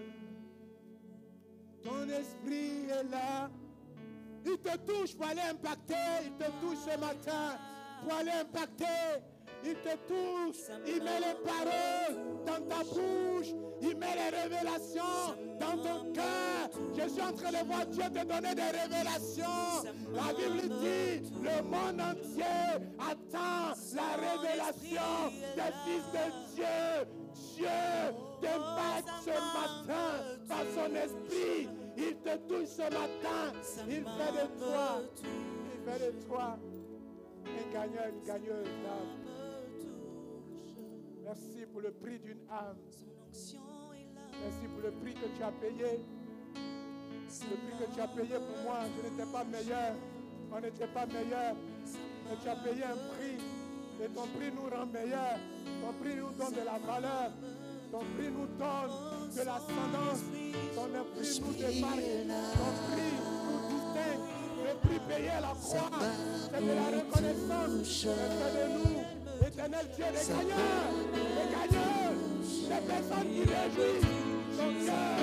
Ton esprit est là. Il te touche pour aller impacter. Il te touche ce matin pour aller impacter. Il te touche, il met les paroles dans ta bouche, il met les révélations dans ton cœur. Je suis en train de voir Dieu te donner des révélations. La Bible dit, le monde entier attend la révélation des fils de Dieu. Dieu t'impacte ce matin par son esprit. Il te touche ce matin. Il fait de toi un gagneur, une gagneuse d'âme. Merci pour le prix d'une âme. Merci pour le prix que tu as payé. Le prix que tu as payé pour moi, je n'étais pas meilleur. On n'était pas meilleur. Mais tu as payé un prix. Et ton prix nous rend meilleurs. Ton prix nous donne de la valeur. Ton prix nous donne de l'ascendance. Ton prix nous démarque. Ton prix nous distingue. Le prix payé à la croix, c'est de la reconnaissance. C'est de nous. Éternel Dieu, des gagneurs, des personnes qui réjouissent ton cœur,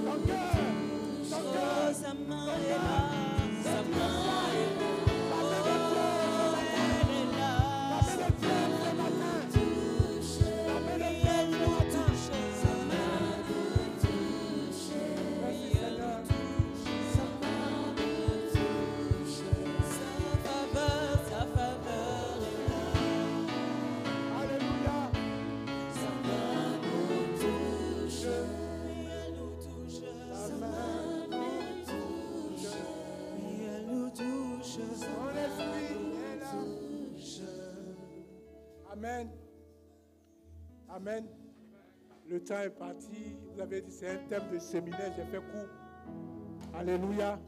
ton cœur, ton cœur, ton cœur. Amen. Amen. Le temps est parti. Vous avez dit c'est un thème de séminaire. J'ai fait court. Alléluia.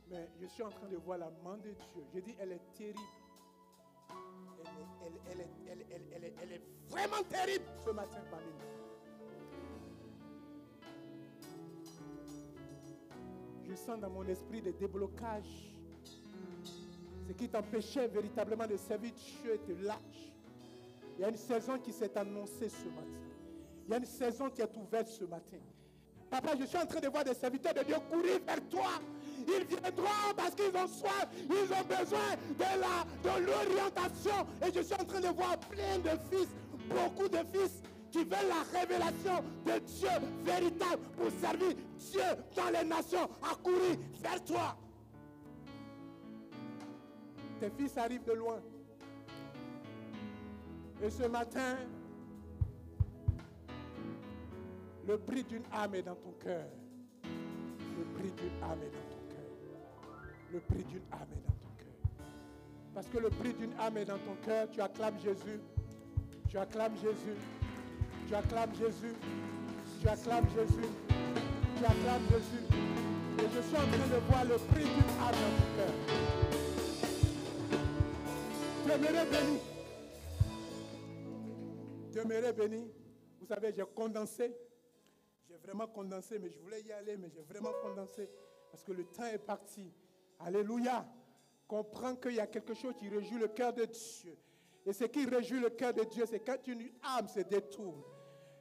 Mais je suis en train de voir la main de Dieu. Je dis, elle est terrible. Elle est vraiment terrible ce matin parmi nous. Je sens dans mon esprit des déblocages. Ce qui t'empêchait véritablement de servir Dieu te lâche. Il y a une saison qui s'est annoncée ce matin. Il y a une saison qui est ouverte ce matin. Papa, je suis en train de voir des serviteurs de Dieu courir vers toi. Ils viendront parce qu'ils ont soif. Ils ont besoin de l'orientation. Et je suis en train de voir plein de fils, beaucoup de fils qui veulent la révélation de Dieu véritable pour servir Dieu dans les nations, à courir vers toi. Tes fils arrivent de loin. Et ce matin, le prix d'une âme est dans ton cœur. Le prix d'une âme est dans ton cœur. Le prix d'une âme est dans ton cœur. Parce que le prix d'une âme est dans ton cœur, tu acclames Jésus. Tu acclames Jésus. Tu acclames Jésus. Tu acclames Jésus. Tu acclames Jésus. Et je suis en train de voir le prix d'une âme dans ton cœur. Demeurez bénis. Demeurez bénis. Vous savez, j'ai condensé. J'ai vraiment condensé, mais je voulais y aller, mais j'ai vraiment condensé. Parce que le temps est parti. Alléluia. Comprends qu'il y a quelque chose qui réjouit le cœur de Dieu. Et ce qui réjouit le cœur de Dieu, c'est quand une âme se détourne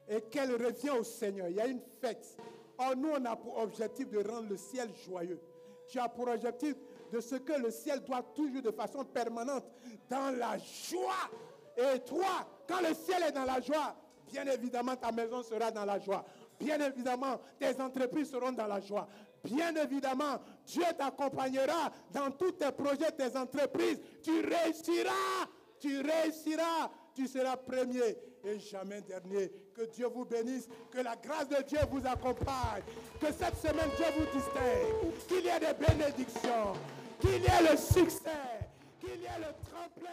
et qu'elle revient au Seigneur. Il y a une fête. Or, nous, on a pour objectif de rendre le ciel joyeux. Tu as pour objectif de ce que le ciel doit toujours de façon permanente dans la joie. Et toi, quand le ciel est dans la joie, bien évidemment, ta maison sera dans la joie. Bien évidemment, tes entreprises seront dans la joie. Bien évidemment, Dieu t'accompagnera dans tous tes projets, tes entreprises. Tu réussiras. Tu réussiras. Tu seras premier et jamais dernier. Que Dieu vous bénisse. Que la grâce de Dieu vous accompagne. Que cette semaine, Dieu vous distingue. Qu'il y ait des bénédictions. Qu'il y ait le succès. Qu'il y ait le tremplin.